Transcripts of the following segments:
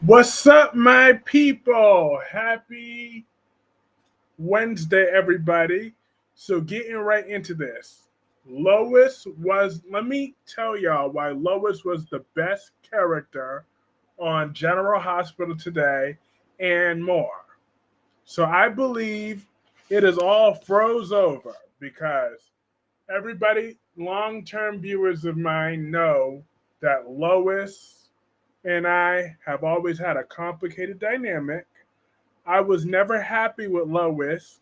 What's up, my people? Happy Wednesday, everybody. So, getting right into this. Let me tell y'all why Lois was the best character on General Hospital today and more. So, I believe it is all froze over because everybody, long term viewers of mine, know that Lois and I have always had a complicated dynamic. I was never happy with Lois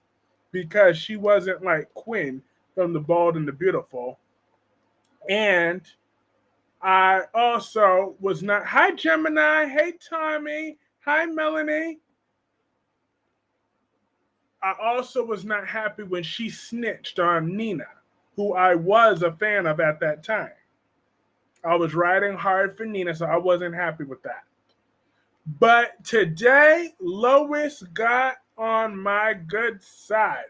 because she wasn't like Quinn from The Bold and the Beautiful. And I also was not. Hi, Gemini. Hey, Tommy. Hi, Melanie. I also was not happy when she snitched on Nina, who I was a fan of at that time. I was riding hard for Nina, so I wasn't happy with that. But today, Lois got on my good side.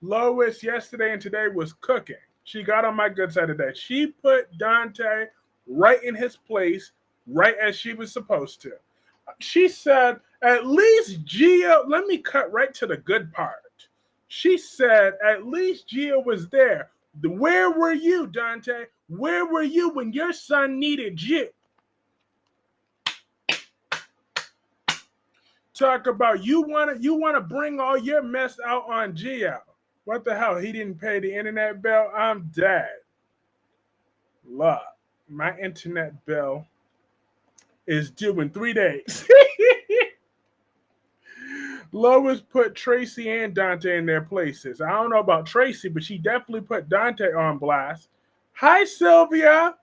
Lois yesterday and today was cooking. She got on my good side today. She put Dante right in his place, right as she was supposed to. She said, at least Gio, let me cut right to the good part. She said, at least Gio was there. Where were you, Dante? Where were you when your son needed you? Talk about you wanna bring all your mess out on Gio. What the hell? He didn't pay the internet bill? I'm dead. Look, my internet bill is due in 3 days. Lois put Tracy and Dante in their places. I don't know about Tracy, but she definitely put Dante on blast. Hi, Sylvia.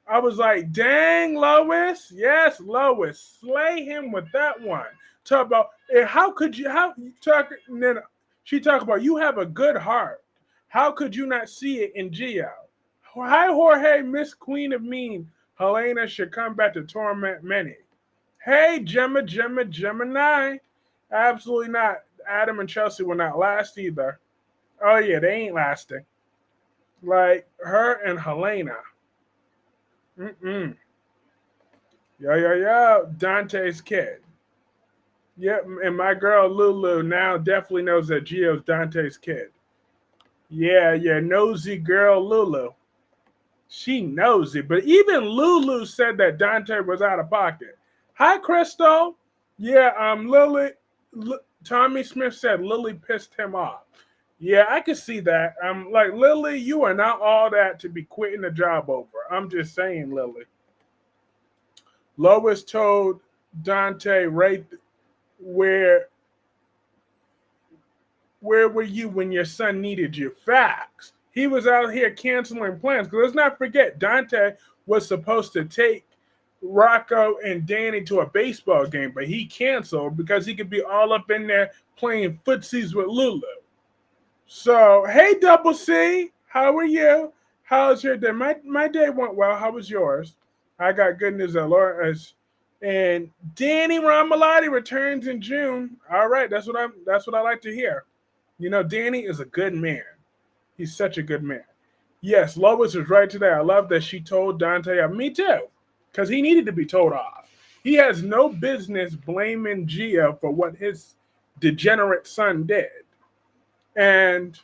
I was like, dang, Lois. Yes, Lois. Slay him with that one. Talk about how could you how talk and then she talked about you have a good heart. How could you not see it in Gio? Hi, Jorge, Miss Queen of Mean. Helena should come back to torment many. Hey, Gemini. Absolutely not. Adam and Chelsea will not last either. Oh yeah, they ain't lasting. Like her and Helena. Mm-mm. Yo, Dante's kid. Yep, and my girl Lulu now definitely knows that Gio's Dante's kid. Yeah, nosy girl Lulu. She knows it, but even Lulu said that Dante was out of pocket. Hi, Crystal. Yeah, Tommy Smith said Lily pissed him off. Yeah, I can see that. I'm like, Lily, you are not all that to be quitting the job over. I'm just saying, Lily. Lois told Dante right where where were you when your son needed you? Facts. He was out here canceling plans. Because let's not forget, Dante was supposed to take Rocco and Danny to a baseball game, but he canceled because he could be all up in there playing footsies with Lulu. So, hey, Double C, how are you? How's your day? My day went well. How was yours? I got good news that Laura is, and Danny Ramalotti returns in June. All right, that's what I like to hear. You know, Danny is a good man. He's such a good man. Yes, Lois is right today. I love that she told Dante, me too, because he needed to be told off. He has no business blaming Gia for what his degenerate son did. And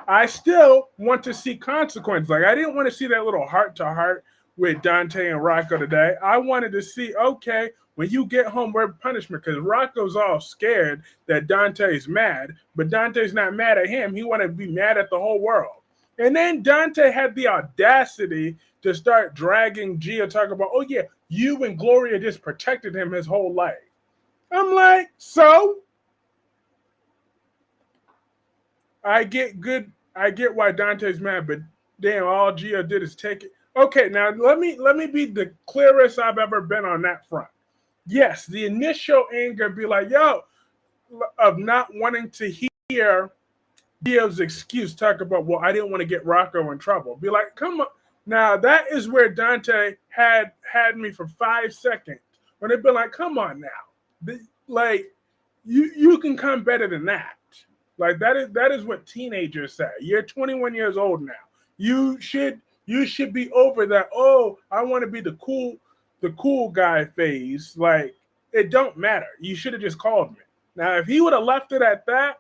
I still want to see consequence. Like, I didn't want to see that little heart to heart with Dante and Rocco today. I wanted to see, okay, when you get home, where punishment? Because Rocco's all scared that Dante's mad, but Dante's not mad at him. He wanted to be mad at the whole world. And then Dante had the audacity to start dragging Gia, talking about, oh yeah, you and Gloria just protected him his whole life. I'm like, so I get why Dante's mad, but damn, all Gio did is take it. Okay, now let me be the clearest I've ever been on that front. Yes, the initial anger be like, yo, of not wanting to hear Gio's excuse, talk about, well, I didn't want to get Rocco in trouble. Be like, come on. Now that is where Dante had me for 5 seconds. When they've been like, come on now. Like, you can come better than that. Like that is what teenagers say. You're 21 years old now. You should be over that. Oh, I want to be the cool. the cool guy phase. Like, it don't matter. You should have just called me. Now, if he would have left it at that,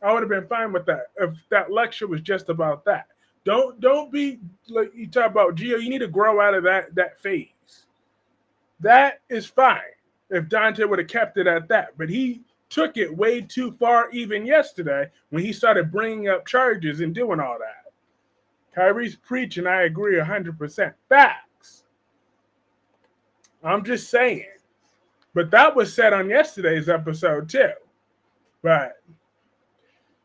I would have been fine with that. If that lecture was just about that. Don't be like you talk about Gio. You need to grow out of that phase. That is fine if Dante would have kept it at that, but he took it way too far even yesterday when he started bringing up charges and doing all that. Kyrie's preaching, I agree 100%. Facts. I'm just saying. But that was said on yesterday's episode too. But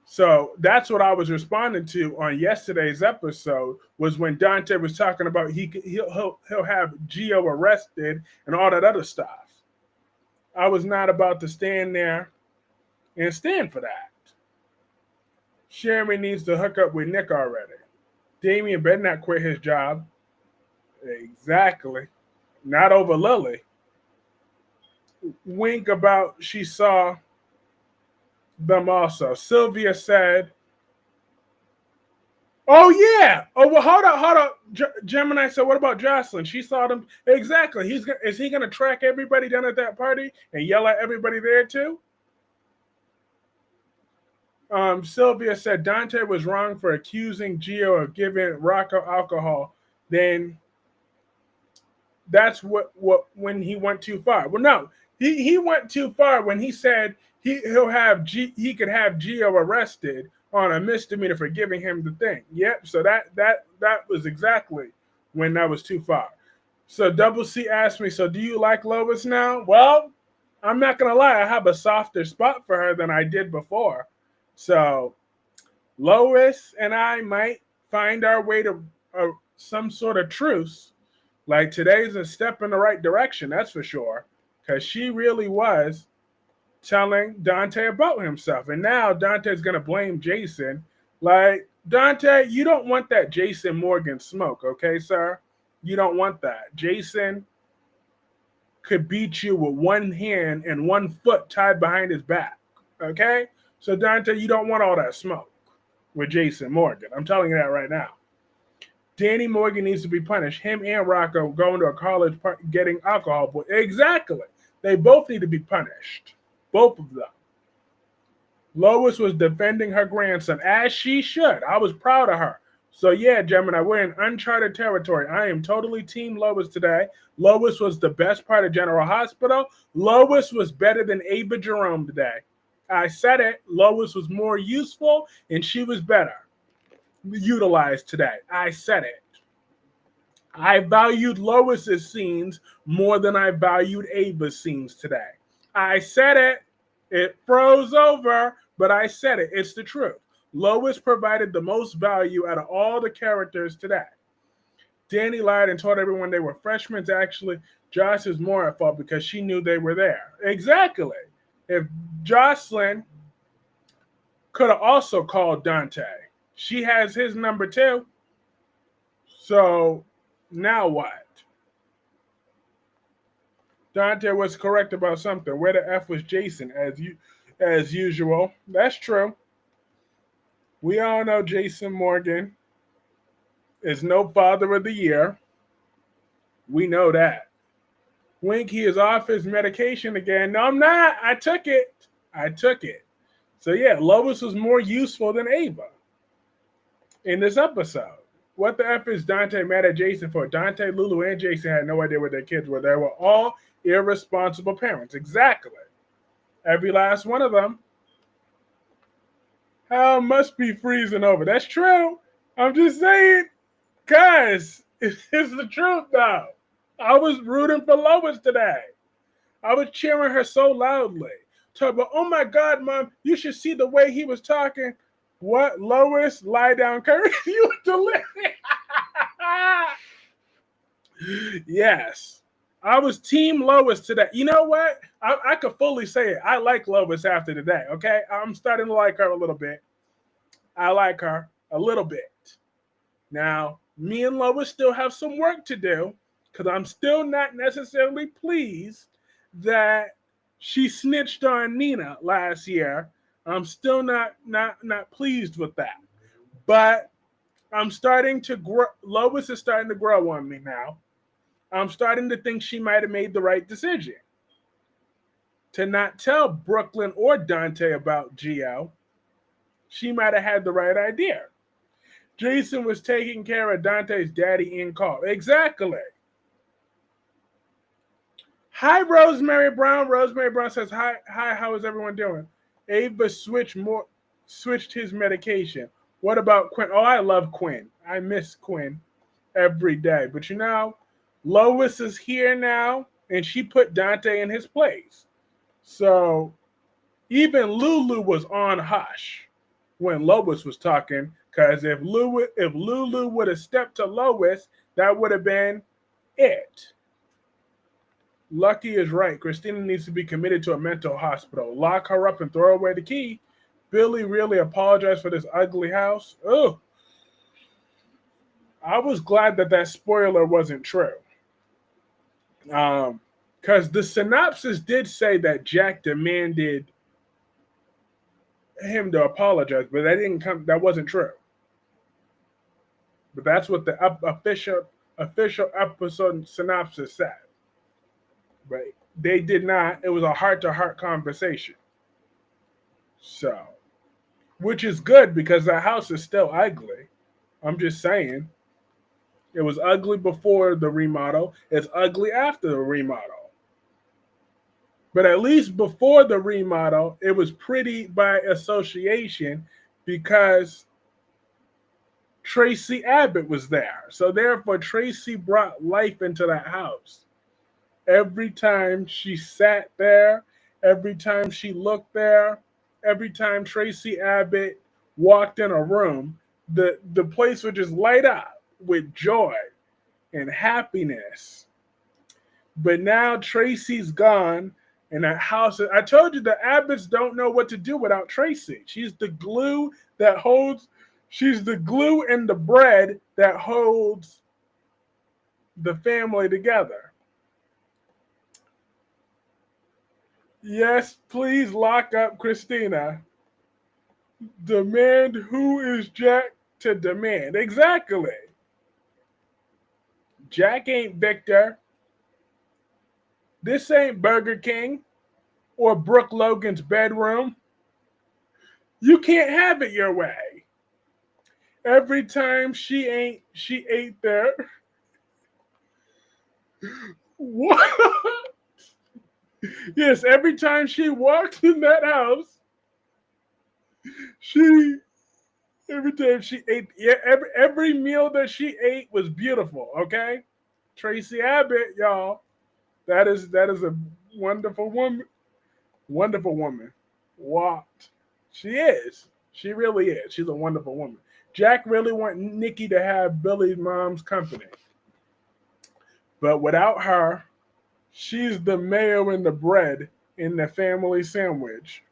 so that's what I was responding to on yesterday's episode was when Dante was talking about he'll have Gio arrested and all that other stuff. I was not about to stand there and stand for that. Sherman needs to hook up with Nick already. Damian better not quit his job. Exactly. Not over Lily. Wink about she saw them also. Sylvia said, "Oh yeah. Oh well, hold up. Gemini said, "What about Jocelyn? She saw them exactly. Is he gonna track everybody down at that party and yell at everybody there too?" Sylvia said Dante was wrong for accusing Gio of giving Rocco alcohol. Then that's what when he went too far. Well, no, he went too far when he said he could have Gio arrested on a misdemeanor for giving him the thing. Yep. So that was exactly when that was too far. So Double C asked me, so do you like Lois now? Well, I'm not gonna lie, I have a softer spot for her than I did before. So Lois and I might find our way to some sort of truce. Like today's a step in the right direction, that's for sure. Because she really was telling Dante about himself. And now Dante's going to blame Jason. Like, Dante, you don't want that Jason Morgan smoke, okay, sir? You don't want that. Jason could beat you with one hand and one foot tied behind his back, okay? So, Dante, you don't want all that smoke with Jason Morgan. I'm telling you that right now. Danny Morgan needs to be punished. Him and Rocco going to a college getting alcohol. Exactly. They both need to be punished. Both of them. Lois was defending her grandson, as she should. I was proud of her. So, yeah, Gemini, we're in uncharted territory. I am totally team Lois today. Lois was the best part of General Hospital. Lois was better than Ava Jerome today. I said it. Lois was more useful, and she was better utilized today. I said it. I valued Lois's scenes more than I valued Ava's scenes today. I said it. It froze over, but I said it. It's the truth. Lois provided the most value out of all the characters today. Danny lied and told everyone they were freshmen. Actually, Josh is more at fault because she knew they were there. Exactly. If Jocelyn could have also called Dante. She has his number too. So now what? Dante was correct about something. Where the F was Jason as usual? That's true. We all know Jason Morgan is no father of the year. We know that. Wink, he is off his medication again. No, I'm not. I took it. So yeah, Lois was more useful than Ava in this episode. What the F is Dante mad at Jason for? Dante, Lulu, and Jason had no idea what their kids were. They were all irresponsible parents. Exactly. Every last one of them. Hell must be freezing over. That's true. I'm just saying, guys, it's the truth though. I was rooting for Lois today. I was cheering her so loudly. Talking about, oh my God, Mom, you should see the way he was talking. What? Lois, lie down, Curry. You delirious. Yes. I was team Lois today. You know what? I could fully say it. I like Lois after today, okay? I'm starting to like her a little bit. I like her a little bit. Now, me and Lois still have some work to do because I'm still not necessarily pleased that she snitched on Nina last year. I'm still not pleased with that. But I'm starting to grow. Lois is starting to grow on me now. I'm starting to think she might have made the right decision to not tell Brooklyn or Dante about Gio. She might have had the right idea. Jason was taking care of Dante's daddy in call. Exactly. Hi, Rosemary Brown. Rosemary Brown says, hi, how is everyone doing? Ava switched his medication. What about Quinn? Oh, I love Quinn. I miss Quinn every day. But Lois is here now, and she put Dante in his place. So even Lulu was on hush when Lois was talking, because if Lulu would have stepped to Lois, that would have been it. Lucky is right. Christina needs to be committed to a mental hospital. Lock her up and throw away the key. Billy really apologized for this ugly house. Oh, I was glad that spoiler wasn't true. Because the synopsis did say that Jack demanded him to apologize, but that didn't come. That wasn't true. But that's what the official episode synopsis said. But they did not. It was a heart-to-heart conversation. So, which is good because the house is still ugly. I'm just saying. It was ugly before the remodel. It's ugly after the remodel. But at least before the remodel, it was pretty by association because Tracy Abbott was there. So therefore, Tracy brought life into that house. Every time she sat there, every time she looked there, every time Tracy Abbott walked in a room, the place would just light up with joy and happiness. But now Tracy's gone, and that house. I told you the Abbotts don't know what to do without Tracy. She's the glue that holds. She's the glue and the bread that holds the family together. Yes, please lock up Christina. Demand who is Jack to demand. Exactly. Jack ain't Victor. This ain't Burger King or Brooke Logan's bedroom. You can't have it your way. Every time she ate there. What? Yes, every time she walked in that house, every time she ate, yeah, every meal that she ate was beautiful. Okay, Tracy Abbott, y'all, that is a wonderful woman. Wonderful woman. What? She is. She really is. She's a wonderful woman. Jack really want Nikki to have Billy's mom's company. But without her, she's the mayo and the bread in the family sandwich.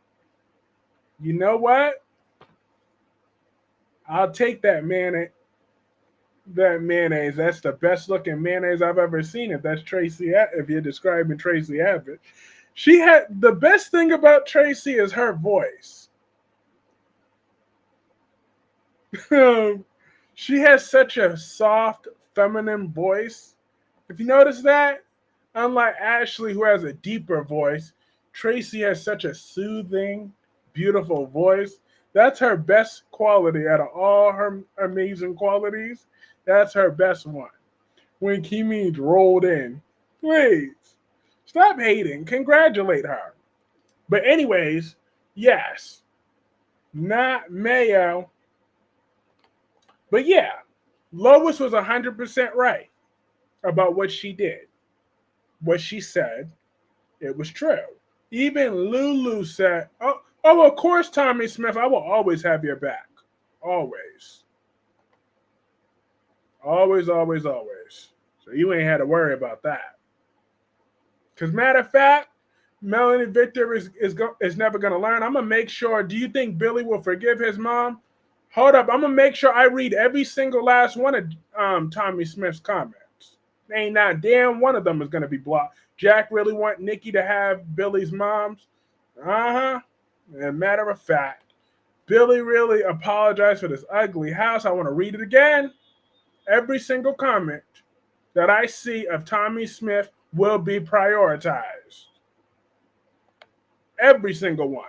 You know what? I'll take that mayonnaise. That's the best looking mayonnaise I've ever seen. If that's if you're describing Tracy Abbott. She had the best thing about Tracy is her voice. She has such a soft, feminine voice. If you notice that, unlike Ashley, who has a deeper voice, Tracy has such a soothing, beautiful voice. That's her best quality out of all her amazing qualities. That's her best one. When Kimi rolled in, please stop hating. Congratulate her. But anyways, yes, not Mayo. But yeah, Lois was 100% right about what she did. What she said, it was true. Even Lulu said, of course, Tommy Smith, I will always have your back. Always. Always, always, always. So you ain't had to worry about that. Because matter of fact, Melanie Victor is never going to learn. I'm going to make sure, do you think Billy will forgive his mom? Hold up, I'm going to make sure I read every single last one of Tommy Smith's comments. Ain't not damn one of them is going to be blocked. Jack really want Nikki to have Billy's mom's? Uh-huh. As a matter of fact, Billy really apologized for this ugly house. I want to read it again. Every single comment. that I see of Tommy Smith will be prioritized. Every single one.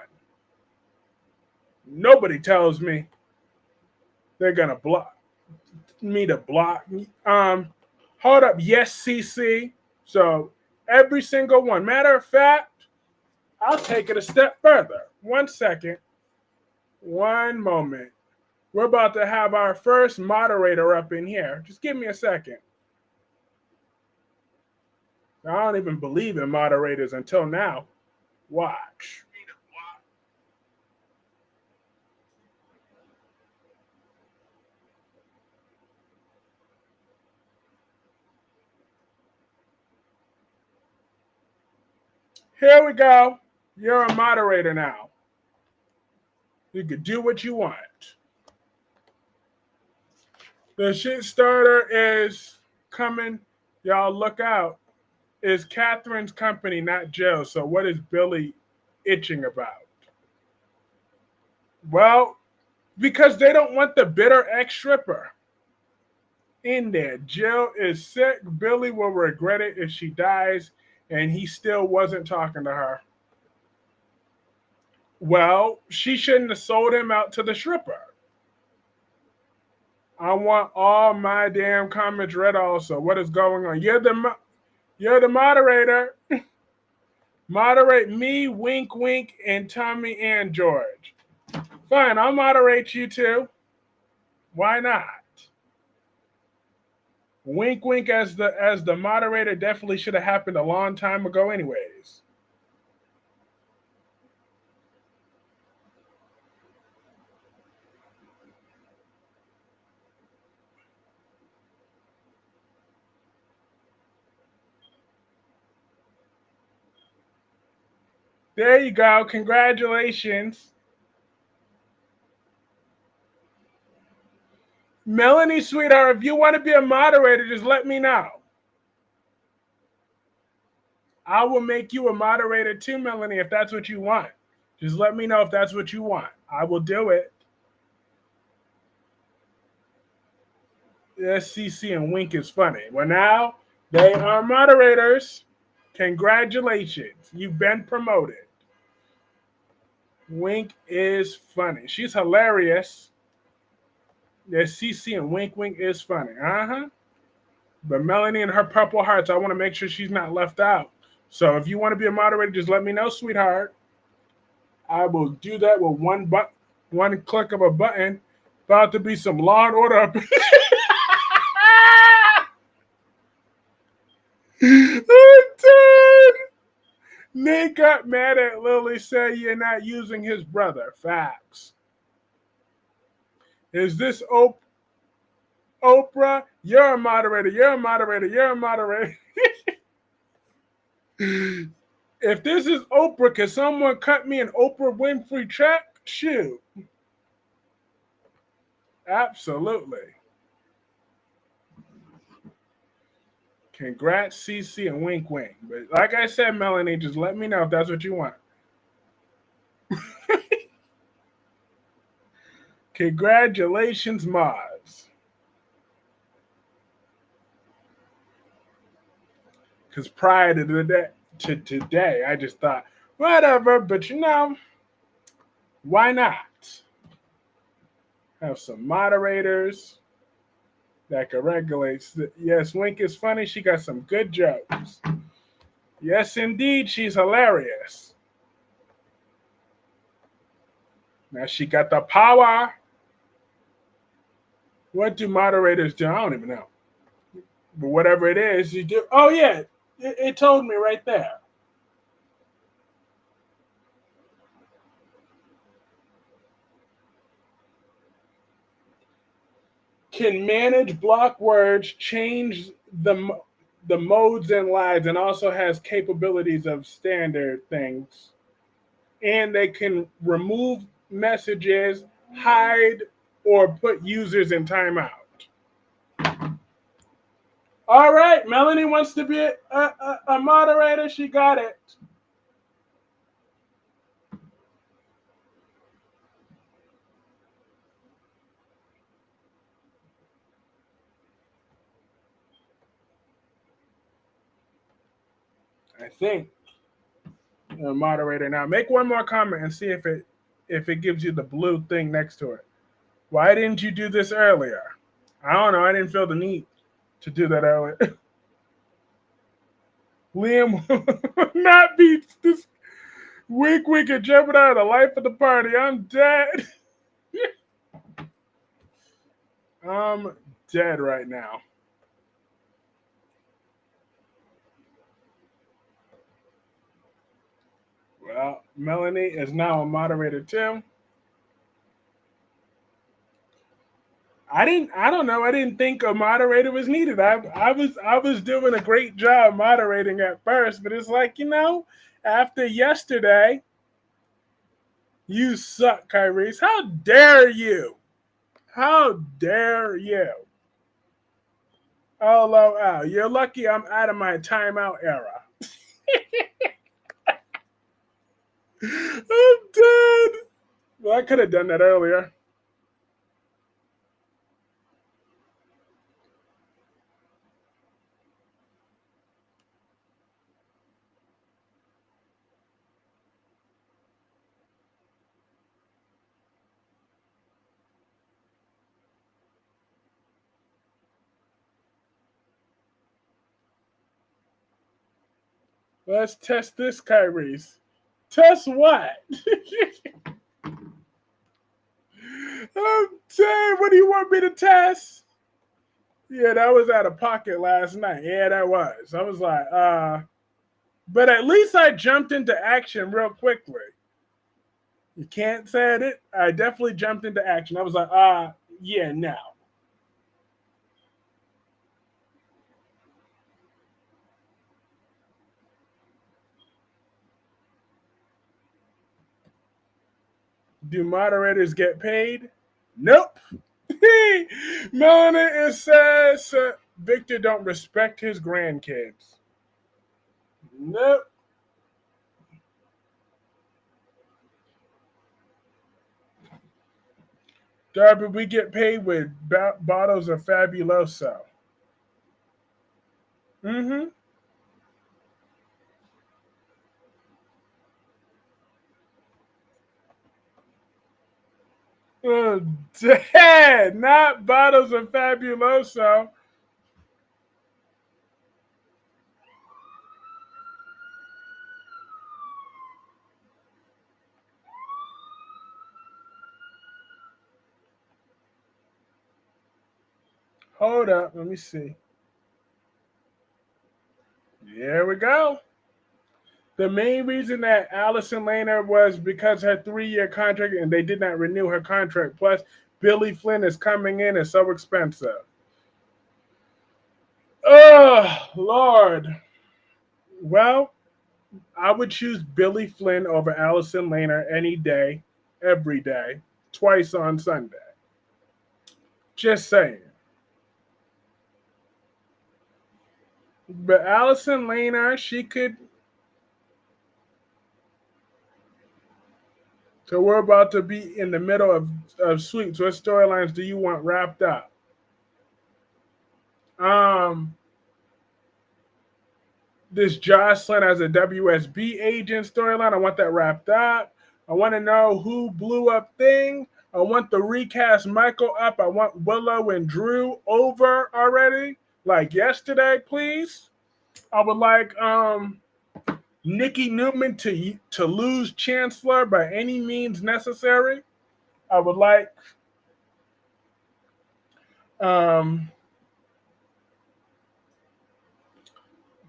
Nobody tells me they're gonna block me to block me. Hold up, yes, CC. So every single one. Matter of fact, I'll take it a step further. 1 second, one moment. We're about to have our first moderator up in here. Just give me a second. I don't even believe in moderators until now. Watch. Here we go. You're a moderator now. You can do what you want. The shit starter is coming. Y'all look out. Is Catherine's company, not Joe. So what is Billy itching about? Well, because they don't want the bitter ex stripper in there. Jill is sick. Billy will regret it if she dies, and he still wasn't talking to her. Well, she shouldn't have sold him out to the stripper. I want all my damn comments read also. What is going on? You're the moderator. Moderate me, Wink Wink, and Tommy and George. Fine, I'll moderate you too. Why not? Wink Wink as the moderator definitely should have happened a long time ago anyways. There you go. Congratulations. Melanie, sweetheart, if you want to be a moderator, just let me know. I will make you a moderator too, Melanie, if that's what you want. Just let me know if that's what you want. I will do it. Yes, CC and Wink is funny. Well, now they are moderators. Congratulations. You've been promoted. Wink is funny. She's hilarious. Yes, CC and Wink Wink is funny. Uh-huh. But Melanie and her purple hearts, I want to make sure she's not left out. So if you want to be a moderator, just let me know, sweetheart. I will do that with one click of a button. About to be some law and order up. Nick got mad at Lily, said you're not using his brother. Facts. Is this Oprah? You're a moderator. You're a moderator. You're a moderator. If this is Oprah, can someone cut me an Oprah Winfrey check? Shoot. Absolutely. Congrats, CC and Wink Wink. But like I said, Melanie, just let me know if that's what you want. Congratulations, Maz. Because prior to today, I just thought, whatever, but why not? Have some moderators that can regulate. Yes, Wink is funny. She got some good jokes. Yes, indeed, she's hilarious. Now she got the power. What do moderators do? I don't even know. But whatever it is, you do. Oh, yeah, it told me right there. Can manage block words, change the modes and lines, and also has capabilities of standard things. And they can remove messages, hide, or put users in timeout. All right, Melanie wants to be a moderator. She got it. I think moderator now. Make one more comment and see if it gives you the blue thing next to it. Why didn't you do this earlier? I don't know. I didn't feel the need to do that earlier. Liam will not be this weak and jumping out of the life of the party. I'm dead. I'm dead right now. Well, Melanie is now a moderator too. I don't know. I didn't think a moderator was needed. I was doing a great job moderating at first, but it's like, after yesterday, you suck, Kyrie. How dare you? How dare you? Oh, LOL. You're lucky I'm out of my timeout era. I'm dead. Well, I could have done that earlier. Let's test this, Kyrie. Test what? I'm dead. What do you want me to test? Yeah, that was out of pocket last night. Yeah, that was. I was like, but at least I jumped into action real quickly. You can't say it. I definitely jumped into action. I was like, yeah, now. Do moderators get paid? Nope. Melanie is says Victor don't respect his grandkids. Nope. Darby, we get paid with bottles of Fabuloso. Mm-hmm. Oh, Dad, not bottles of Fabuloso. Hold up, let me see. There we go. The main reason that Allison Lehner was because her 3-year contract and they did not renew her contract. Plus, Billy Flynn is coming in and so expensive. Oh, Lord. Well, I would choose Billy Flynn over Allison Lehner any day, every day, twice on Sunday. Just saying. But Allison Lehner, she could. So we're about to be in the middle of sweeps. What storylines do you want wrapped up? Um, this Jocelyn as a WSB agent storyline. I want that wrapped up. I want to know who blew up Thing. I want the recast Michael up. I want Willow and Drew over already, like yesterday, please. I would like Nikki Newman to lose Chancellor by any means necessary. I would like um,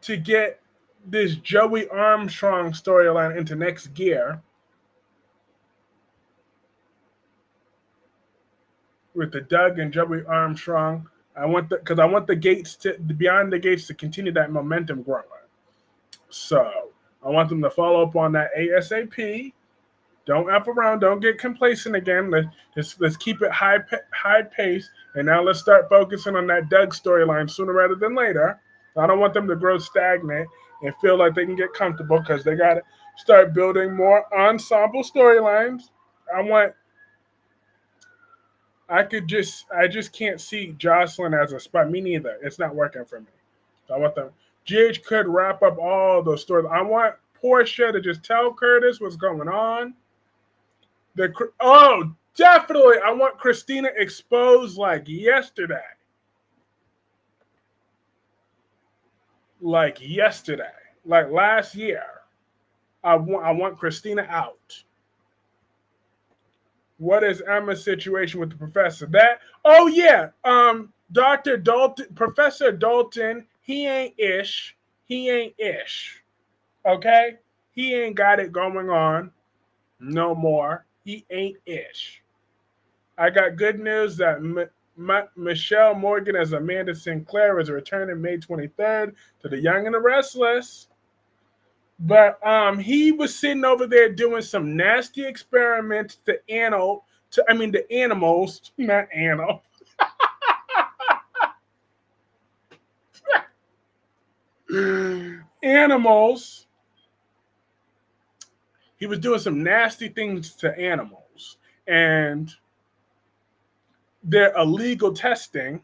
to get this Joey Armstrong storyline into next gear with the Doug and Joey Armstrong. I want the gates to beyond the gates to continue that momentum growing. So I want them to follow up on that ASAP. Don't F around. Don't get complacent again. Let's keep it high pace. And now let's start focusing on that Doug storyline sooner rather than later. I don't want them to grow stagnant and feel like they can get comfortable because they got to start building more ensemble storylines. I want. I just can't see Jocelyn as a spot. Me neither. It's not working for me. So I want them GH could wrap up all those stories. I want Portia to just tell Curtis what's going on. Definitely, I want Christina exposed like yesterday. Like last year. I want Christina out. What is Emma's situation with the professor? Dr. Dalton, Professor Dalton, he ain't ish. He ain't ish. Okay? He ain't got it going on no more. He ain't ish. I got good news that Michelle Morgan as Amanda Sinclair is returning May 23rd to The Young and the Restless. But he was sitting over there doing some nasty experiments the animals, not anal. Animals. He was doing some nasty things to animals. And they're illegal testing.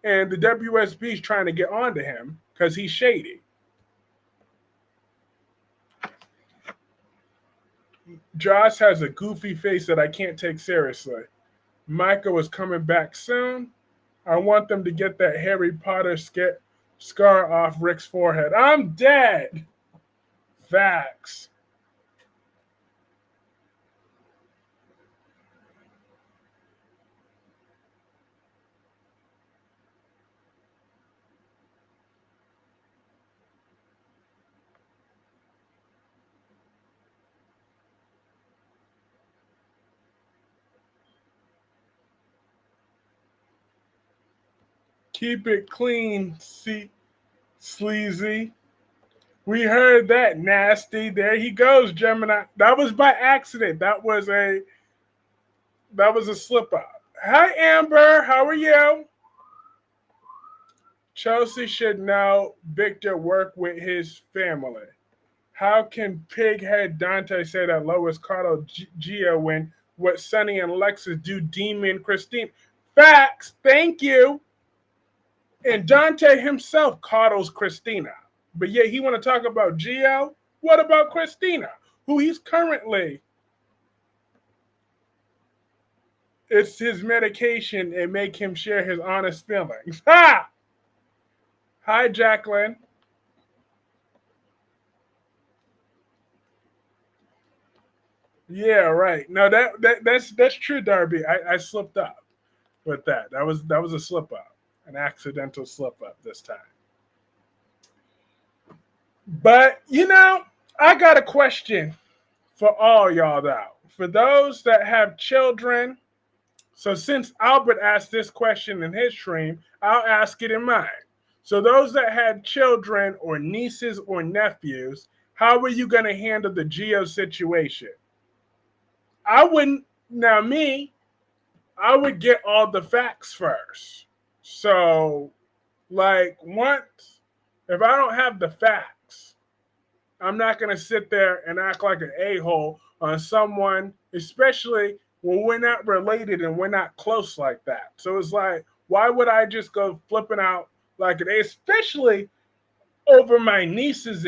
And the WSB is trying to get onto him because he's shady. Josh has a goofy face that I can't take seriously. Micah is coming back soon. I want them to get that Harry Potter scar off Rick's forehead. I'm dead. Facts. Keep it clean, sleazy. We heard that, nasty. There he goes, Gemini. That was by accident. That was a slip up. Hi, Amber. How are you? Chelsea should know Victor worked with his family. How can pighead Dante say that Lois coddled Gia when what Sonny and Lexus do demon Christine? Facts. Thank you. And Dante himself coddles Christina. But yet he want to talk about Gio? What about Christina, who he's currently? It's his medication and make him share his honest feelings. Ha! Hi, Jacqueline. Yeah, right. No, that's true, Darby. I slipped up with that. That was a slip up, an accidental slip up this time. But I got a question for all y'all though. For those that have children, so since Albert asked this question in his stream, I'll ask it in mine. So those that had children or nieces or nephews, how are you going to handle the Geo situation? I wouldn't. Now me, I would get all the facts first. So, like, once, if I don't have the facts, I'm not going to sit there and act like an a-hole on someone, especially when we're not related and we're not close like that. So it's like, why would I just go flipping out like it, especially over my nieces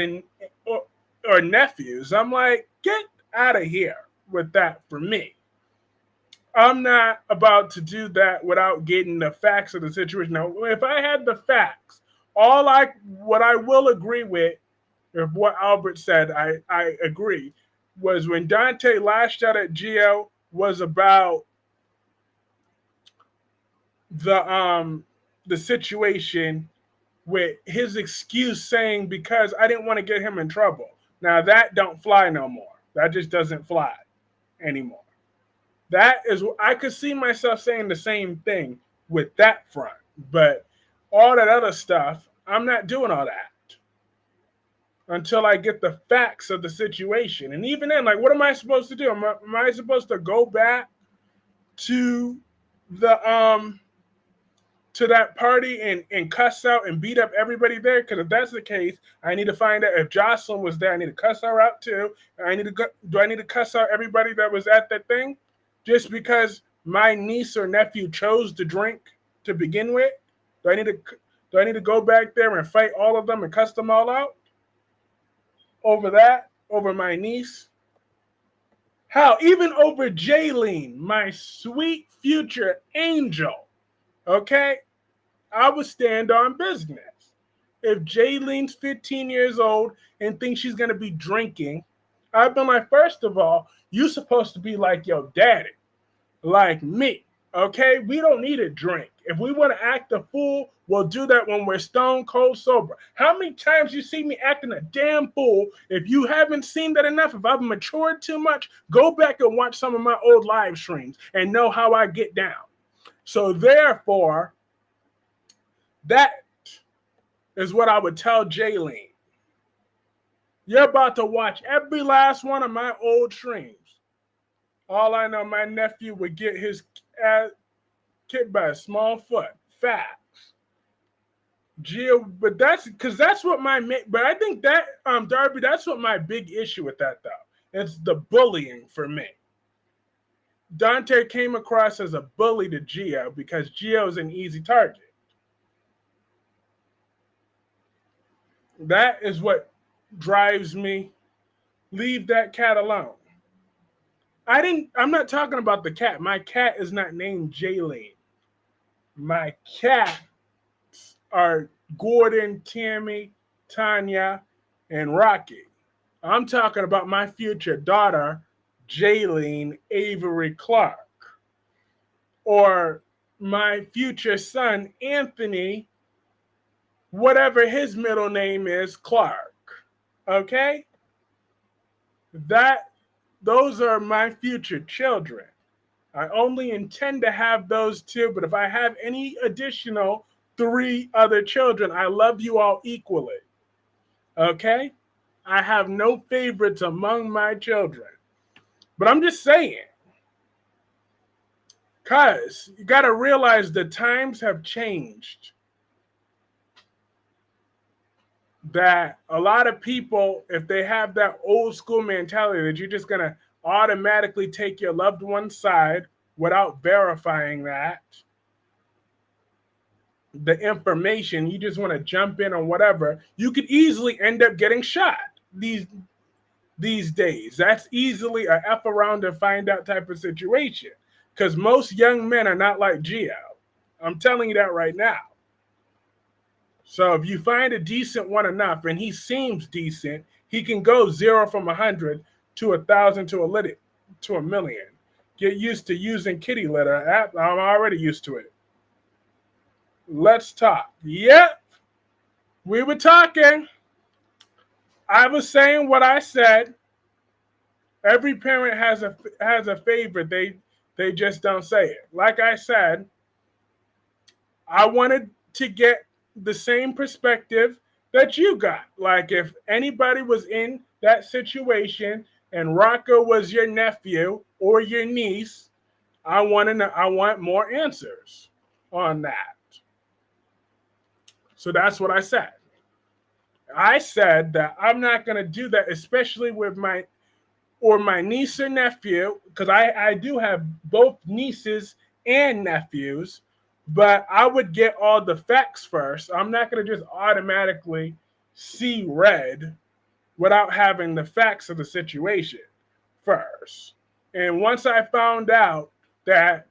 or nephews? I'm like, get out of here with that for me. I'm not about to do that without getting the facts of the situation. Now, if I had the facts, what I will agree with, if what Albert said, I agree, was when Dante lashed out at Gio was about the situation with his excuse saying because I didn't want to get him in trouble. Now that don't fly no more. That just doesn't fly anymore. That is, I could see myself saying the same thing with that front, but all that other stuff, I'm not doing all that until I get the facts of the situation. And even then, like, what am I supposed to do? Am I supposed to go back to the to that party and cuss out and beat up everybody there? Because if that's the case, I need to find out if Jocelyn was there. I need to cuss her out too. Do I need to cuss out everybody that was at that thing? Just because my niece or nephew chose to drink to begin with? Do I need to Do I need to go back there and fight all of them and cuss them all out? Over that? Over my niece? Hell, even over Jaylene, my sweet future angel. Okay? I would stand on business. If Jaylene's 15 years old and thinks she's going to be drinking, I've been like, first of all, you're supposed to be like your daddy, like me. Okay? We don't need a drink. If we want to act a fool, we'll do that when we're stone cold sober. How many times you see me acting a damn fool? If you haven't seen that enough, if I've matured too much, go back and watch some of my old live streams and know how I get down. So therefore, that is what I would tell Jaylene. You're about to watch every last one of my old streams. All I know, my nephew would get his ass kicked by a small foot. Facts. Gio, but that's because that's what but I think that Darby, that's what my big issue with that though. It's the bullying for me. Dante came across as a bully to Gio because Gio's an easy target. That is what drives me. Leave that cat alone. I'm not talking about the cat. My cat is not named Jaylene. My cats are Gordon, Tammy, Tanya, and Rocky. I'm talking about my future daughter, Jaylene Avery Clark. Or my future son, Anthony, whatever his middle name is, Clark. Okay? Those are my future children. I only intend to have those two, but if I have any additional 3 other children, I love you all equally. Okay? I have no favorites among my children. But I'm just saying, because you got to realize the times have changed. That a lot of people, if they have that old school mentality that you're just going to automatically take your loved one's side without verifying that, the information, you just want to jump in on whatever, you could easily end up getting shot these days. That's easily a F around to find out type of situation because most young men are not like Gio. I'm telling you that right now. So if you find a decent one enough and he seems decent, he can go 0 from 100 to 1,000 to a million. Get used to using kitty litter. I'm already used to it. Let's talk. Yep. We were talking. I was saying what I said. Every parent has a favorite. They just don't say it. Like I said, I wanted to get the same perspective that you got. Like if anybody was in that situation and Rocco was your nephew or your niece, I want more answers on that. So that's what I said. I said that I'm not going to do that, especially with my niece or nephew, because I do have both nieces and nephews, but I would get all the facts first. I'm not going to just automatically see red without having the facts of the situation first. And once I found out that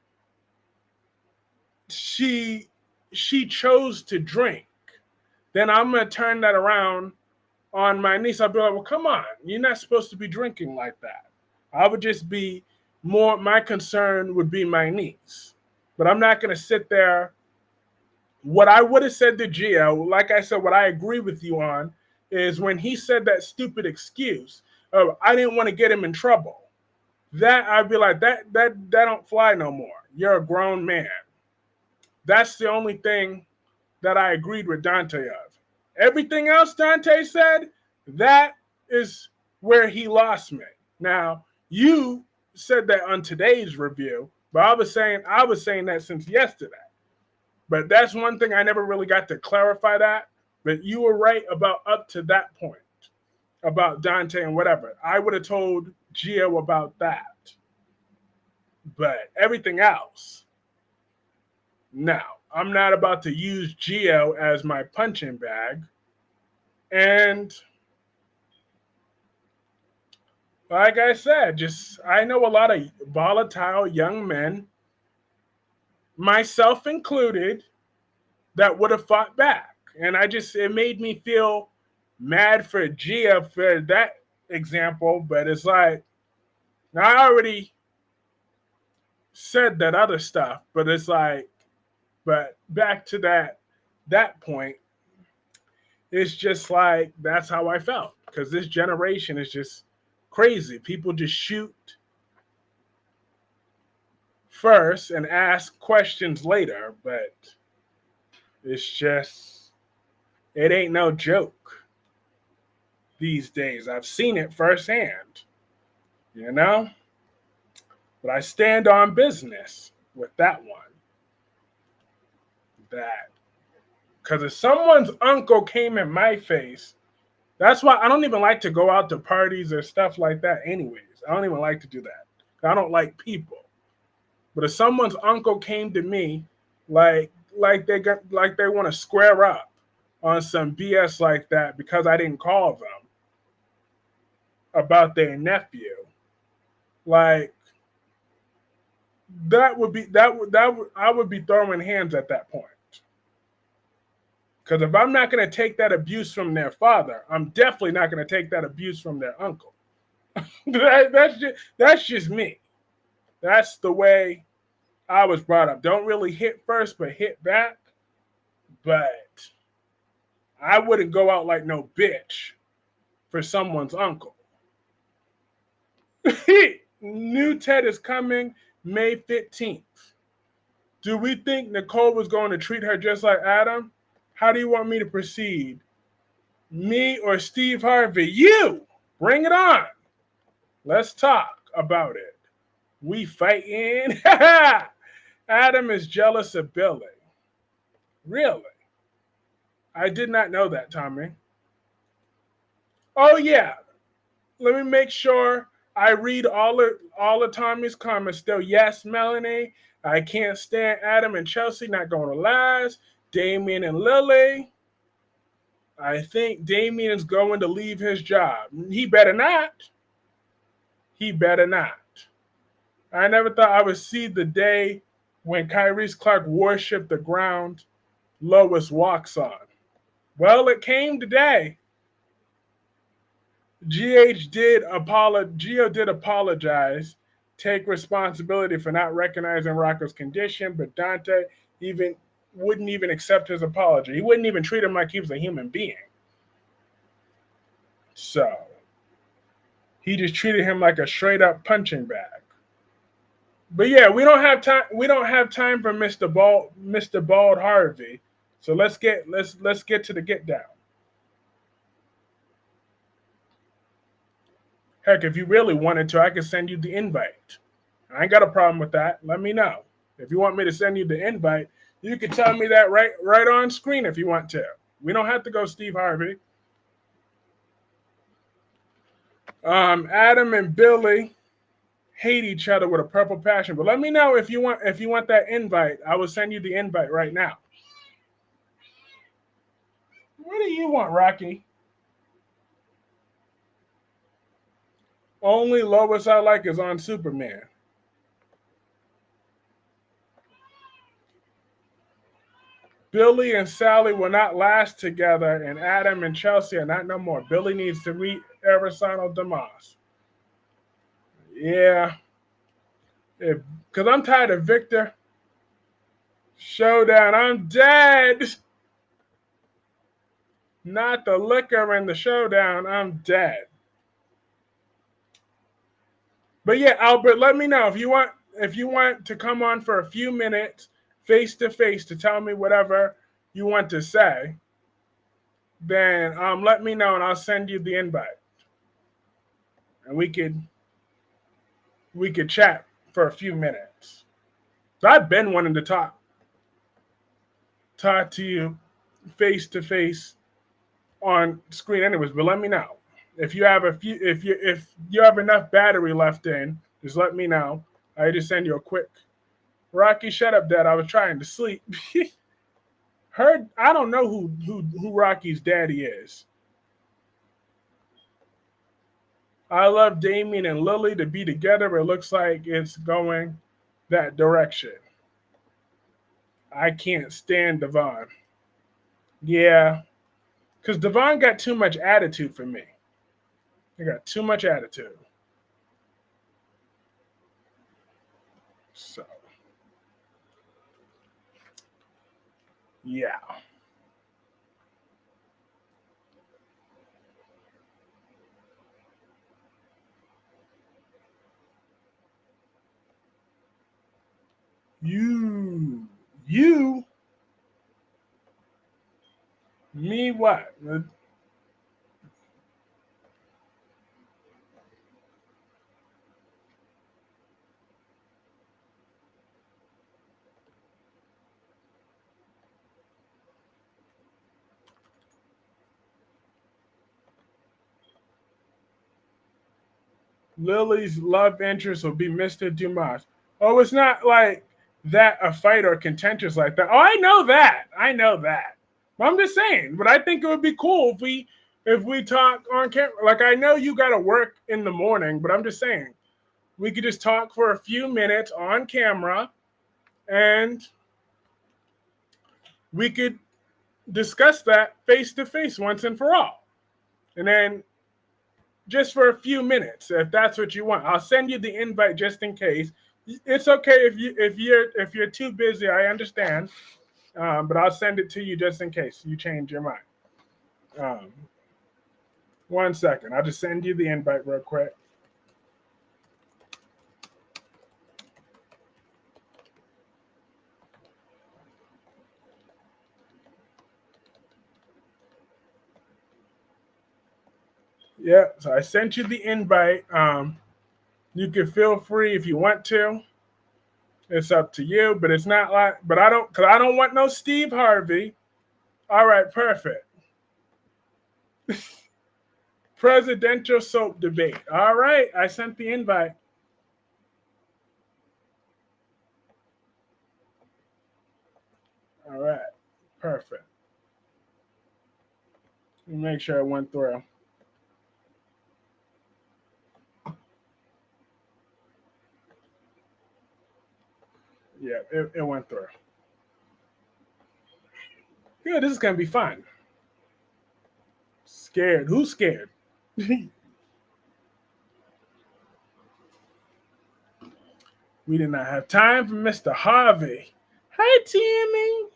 she chose to drink, then I'm going to turn that around on my niece. I'll be like, well, come on. You're not supposed to be drinking like that. I would just be my concern would be my niece. But I'm not going to sit there. What I would have said to Gio, like I said, what I agree with you on, is when he said that stupid excuse, I didn't want to get him in trouble. That I'd be like, that don't fly no more. You're a grown man. That's the only thing that I agreed with Dante of. Everything else Dante said, that is where he lost me. Now, you said that on today's review, but I was saying that since yesterday. But that's one thing I never really got to clarify that. But you were right about up to that point, about Dante and whatever. I would have told Gio about that. But everything else, no. I'm not about to use Geo as my punching bag. And like I said, just I know a lot of volatile young men, myself included, that would have fought back. And it made me feel mad for Gia for that example, but it's like, I already said that other stuff, but it's like, but back to that point, it's just like, that's how I felt. Because this generation is just crazy. People just shoot first and ask questions later, but it's just, it ain't no joke these days. I've seen it firsthand, you know? But I stand on business with that one. That, because if someone's uncle came in my face, that's why I don't even like to go out to parties or stuff like that, anyways. I don't even like to do that. I don't like people. But if someone's uncle came to me, like they want to square up on some BS like that because I didn't call them about their nephew, like I would be throwing hands at that point. Because if I'm not going to take that abuse from their father, I'm definitely not going to take that abuse from their uncle. That's just me. That's the way I was brought up. Don't really hit first, but hit back. But I wouldn't go out like no bitch for someone's uncle. New Ted is coming May 15th. Do we think Nicole was going to treat her just like Adam? How do you want me to proceed? Me or Steve Harvey? You! Bring it on. Let's talk about it. We fighting. Adam is jealous of Billy. Really? I did not know that, Tommy. Oh, yeah. Let me make sure I read all of Tommy's comments still. Yes, Melanie. I can't stand Adam and Chelsea, not going to lies. Damien and Lily. I think Damien is going to leave his job. He better not. He better not. I never thought I would see the day when Kyrese Clark worshipped the ground Lois walks on. Well, it came today. Geo did apologize, take responsibility for not recognizing Rocco's condition, but Dante wouldn't even accept his apology. He wouldn't even treat him like he was a human being. So he just treated him like a straight up punching bag. But yeah, we don't have time. We don't have time for Mr. Bald Harvey. So let's get to the get down. Heck, if you really wanted to, I could send you the invite. I ain't got a problem with that. Let me know. If you want me to send you the invite, you can tell me that right on screen if you want to. We don't have to go Steve Harvey. Adam and Billy hate each other with a purple passion. But let me know if you want that invite. I will send you the invite right now. What do you want, Rocky? Only Lois I like is on Superman. Billy and Sally will not last together, and Adam and Chelsea are not no more. Billy needs to meet Aristotle DeMoss. Yeah. Because I'm tired of Victor. Showdown. I'm dead. Not the liquor and the showdown. I'm dead. But yeah, Albert, let me know if you want to come on for a few minutes face to face to tell me whatever you want to say. Then let me know and I'll send you the invite. And we could chat for a few minutes. So I've been wanting to talk to you face to face on screen anyways, but let me know. If you have if you have enough battery left in, just let me know. I just send you a quick Rocky, shut up, Dad. I was trying to sleep. Heard. I don't know who Rocky's daddy is. I love Damien and Lily to be together, but it looks like it's going that direction. I can't stand Devon. Yeah, because Devon got too much attitude for me. He got too much attitude. So, yeah. You, you, me what? Lily's love interest will be Mr. Dumas. Oh, it's not like that a fight or contentious like that. Oh, I know that. I know that. But I'm just saying. But I think it would be cool if we talk on camera. Like I know you got to work in the morning, but I'm just saying we could just talk for a few minutes on camera, and we could discuss that face to face once and for all. And then just for a few minutes, if that's what you want. I'll send you the invite just in case. It's okay if you're too busy. I understand, but I'll send it to you just in case you change your mind. Um, 1 second. I'll just send you the invite real quick. Yeah, so I sent you the invite. You can feel free if you want to. It's up to you, but it's not like. But I don't want no Steve Harvey. All right, perfect. Presidential soap debate. All right, I sent the invite. All right, perfect. Let me make sure it went through. Yeah, it went through. Good, this is gonna be fun. Scared? Who's scared? We did not have time for Mr. Harvey. Hi, Tammy.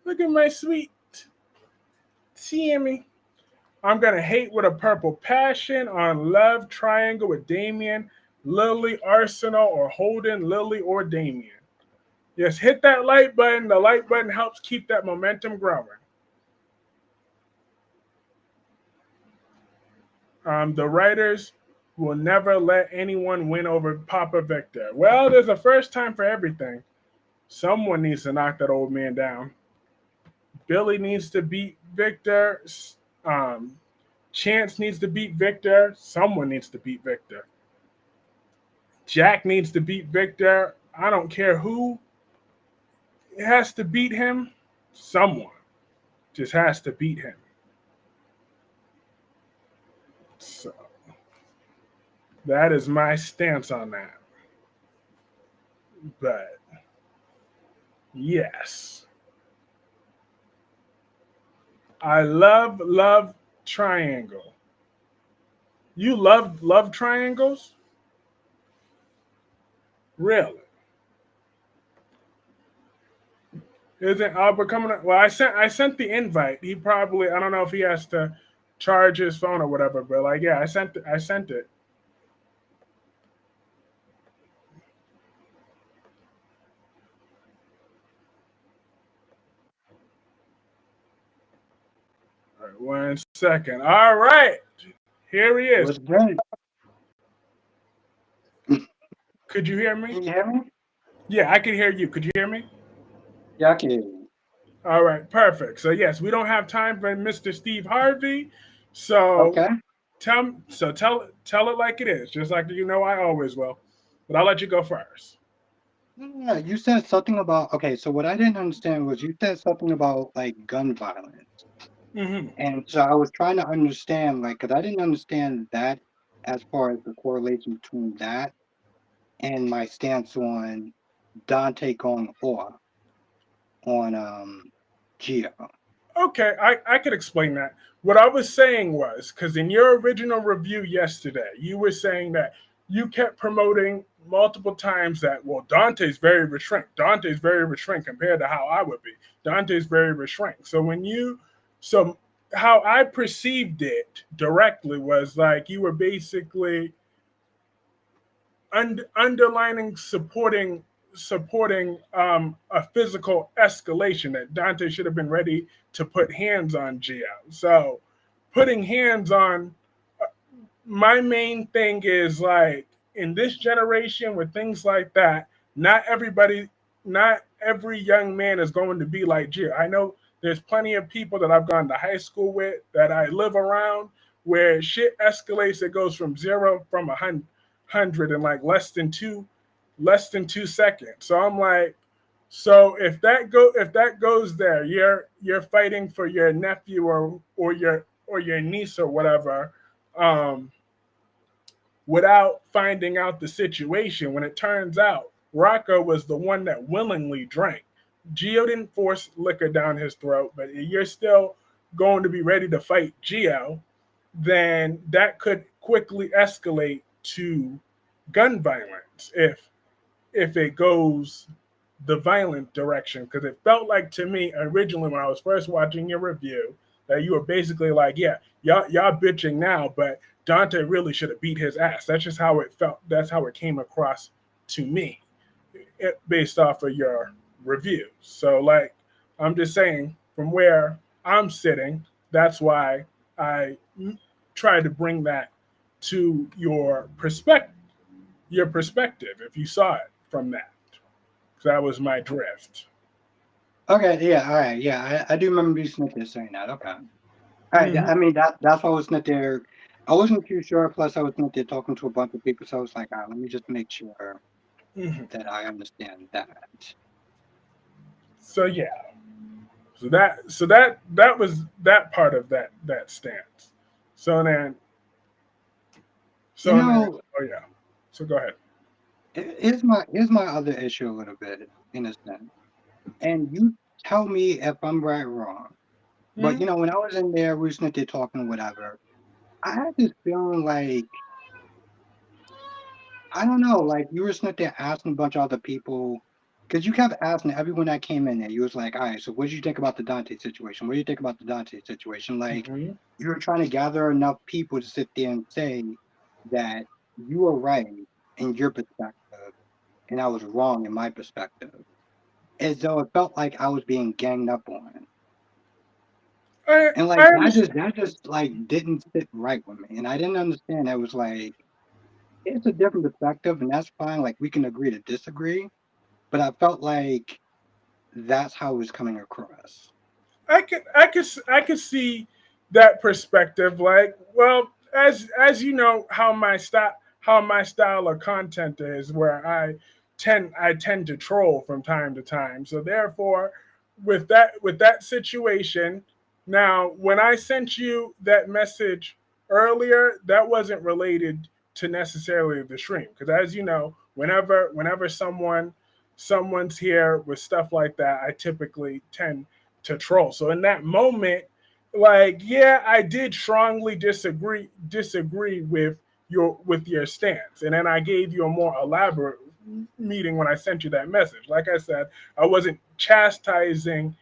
Look at my sweet Tammy. I'm gonna hate with a purple passion on Love Triangle with Damien, Lily, Arsenal, or Holden, Lily, or Damien. Yes, hit that like button. The like button helps keep that momentum growing. The writers will never let anyone win over Papa Victor. Well, there's a first time for everything. Someone needs to knock that old man down. Billy needs to beat Victor. Um, Chance needs to beat Victor. Someone needs to beat Victor. Jack needs to beat Victor. I don't care who has to beat him. Someone just has to beat him. So that is my stance on that. But yes, I love triangle. You love triangles? Really? Isn't Albert coming up? Well, I sent the invite. He probably I don't know if he has to charge his phone or whatever, but like yeah, I sent it. All right, 1 second. All right. Here he is. Was great. Could you hear me? Can you hear me? Yeah, I can hear you. Could you hear me? Yeah, I can hear you. All right, perfect. So yes, we don't have time for Mr. Steve Harvey. So Okay. tell it like it is, just like you know I always will. But I'll let you go first. Yeah, you said something about okay. So what I didn't understand was you said something about like gun violence, Hmm. and so I was trying to understand like because I didn't understand that as far as the correlation between that and my stance on Dante going off on Geo. Okay, I could explain that. What I was saying was because in your original review yesterday, you were saying that you kept promoting multiple times that well Dante's very restrained. Dante's very restrained compared to how I would be. Dante's very restrained. So how I perceived it directly was like you were basically underlining supporting a physical escalation that Dante should have been ready to put hands on Gio. So putting hands on my main thing is like in this generation with things like that, not everybody, not every young man is going to be like Gio. I know there's plenty of people that I've gone to high school with that I live around where shit escalates. It goes from zero from 100 in like less than 2 seconds. So I'm like, so if that goes there, you're fighting for your nephew or your niece or whatever. Um, Without finding out the situation when it turns out Rocco was the one that willingly drank. Gio didn't force liquor down his throat, but you're still going to be ready to fight Gio, then that could quickly escalate to gun violence if it goes the violent direction. Because it felt like to me originally when I was first watching your review that you were basically like, yeah, y'all bitching now, but Dante really should have beat his ass. That's just how it felt. That's how it came across to me, based off of your review. So like, I'm just saying from where I'm sitting, that's why I tried to bring that to your perspective if you saw it from that. So that was my drift. Okay, yeah, all right, yeah, I do remember you sitting there saying that. Okay, all right. Hmm. I mean that's why I was sitting there. I wasn't too sure. Plus, I was sitting there talking to a bunch of people, so I was like, all right, let me just make sure Hmm. that I understand that. So yeah, so that was that part of that stance. So then You so then know, oh yeah. So go ahead. here's my other issue a little bit in a sense, and you tell me if I'm right or wrong. But Hmm. when I was in there, we was sitting there talking, whatever. I had this feeling like I don't know, like you were sitting there asking a bunch of other people, because you kept asking everyone that came in there. You was like, "All right, so what did you think about the Dante situation? What do you think about the Dante situation?" Like Hmm. you were trying to gather enough people to sit there and say that you were right in your perspective and I was wrong in my perspective, as though it felt like I was being ganged up on. And like I that just understand. that just like didn't sit right with me. And I didn't understand. I was like, it's a different perspective, and that's fine. Like we can agree to disagree. But I felt like that's how it was coming across. I could see that perspective. Like, well, as you know, how my style of content is, where I tend to troll from time to time. So therefore, with that situation, now when I sent you that message earlier, that wasn't related to necessarily the stream, because as you know, whenever someone's here with stuff like that, I typically tend to troll. So in that moment, like, yeah, I did strongly disagree with your stance, and then I gave you a more elaborate meeting when I sent you that message. Like I said, I wasn't chastising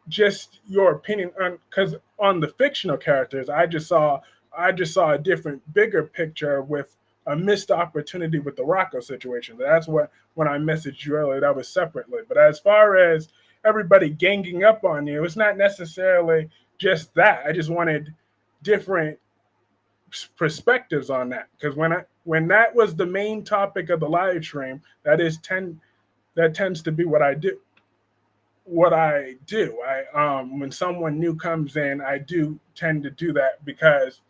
just your opinion on, because on the fictional characters, I just saw a different, bigger picture with a missed opportunity with the Rocco situation. That's what when I messaged you earlier, that was separately. But as far as everybody ganging up on you, it's not necessarily just that. I just wanted different perspectives on that, because when that was the main topic of the live stream, that tends to be what I do. When someone new comes in, I do tend to do that because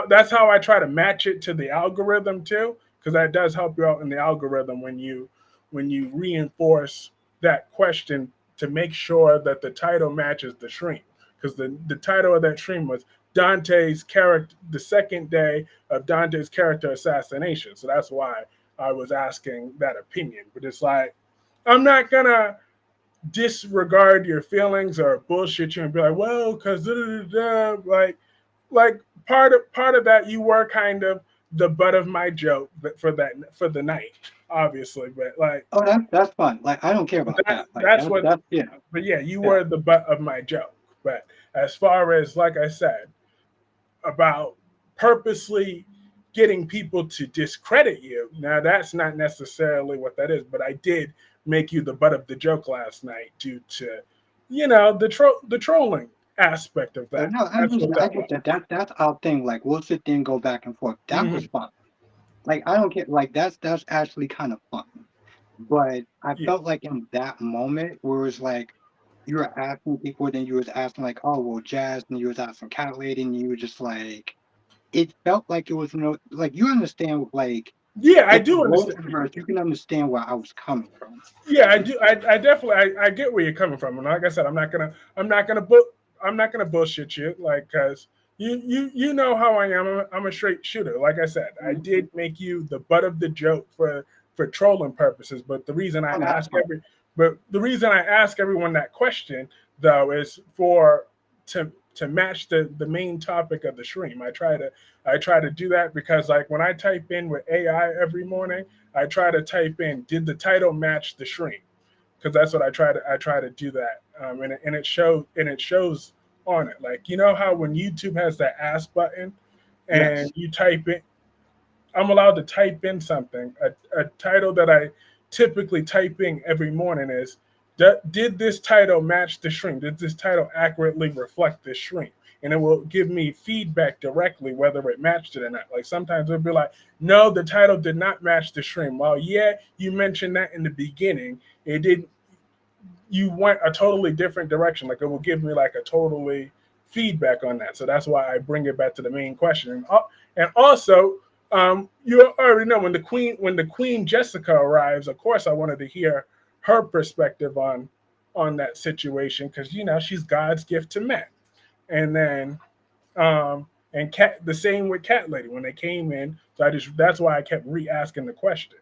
that's how I try to match it to the algorithm too, because that does help you out in the algorithm when you when you reinforce that question to make sure that the title matches the stream. Because the title of that stream was Dante's character, the second day of Dante's character assassination. So that's why I was asking that opinion. But it's like, I'm not gonna disregard your feelings or bullshit you and be like, well, because like part of that, you were kind of the butt of my joke, but for the night, obviously. But like Oh, that's fun. Like I don't care about that. Like that's what. that's But yeah, you yeah. were the butt of my joke. But as far as, like I said, about purposely getting people to discredit you, now that's not necessarily what that is. But I did make you the butt of the joke last night due to, the trolling aspect of that. No, That's what I that get was. that. That's our thing. Like we'll sit there and go back and forth. That was Hmm. fun. Like I don't get like that's actually kind of fun. But I Yeah. felt like in that moment where it was like you were asking people, then you was asking like, oh well, Jazz, and you was asking Cat Lady, and you were just like, it felt like it was like you understand like Yeah, I if the do roles understand. reversed, you can understand where I was coming from. Yeah, I do. I definitely I get where you're coming from, and like I said, I'm not gonna bullshit you, like, because you know how I am. I'm a straight shooter. Like I said, I did make you the butt of the joke for trolling purposes. Oh, that's fine. But the reason I ask everyone that question though is for to match the main topic of the stream. I try to do that because, like, when I type in with AI every morning, I try to type in, did the title match the stream? Because that's what I try to do that, and it shows on it. Like, you know how when YouTube has that ask button, and Yes. you type it, I'm allowed to type in something. A title that I typically type in every morning is, did this title match the stream? Did this title accurately reflect the stream? And it will give me feedback directly whether it matched it or not. Like, sometimes it'll be like, no, the title did not match the stream. Well, yeah, you mentioned that in the beginning. It didn't. You went a totally different direction. Like, it will give me like a totally feedback on that. So that's why I bring it back to the main question. And also, you already know, when the Queen Jessica arrives, of course I wanted to hear her perspective on that situation, because she's God's gift to men. And then and cat the same with Cat Lady when they came in. So that's why I kept re-asking the question.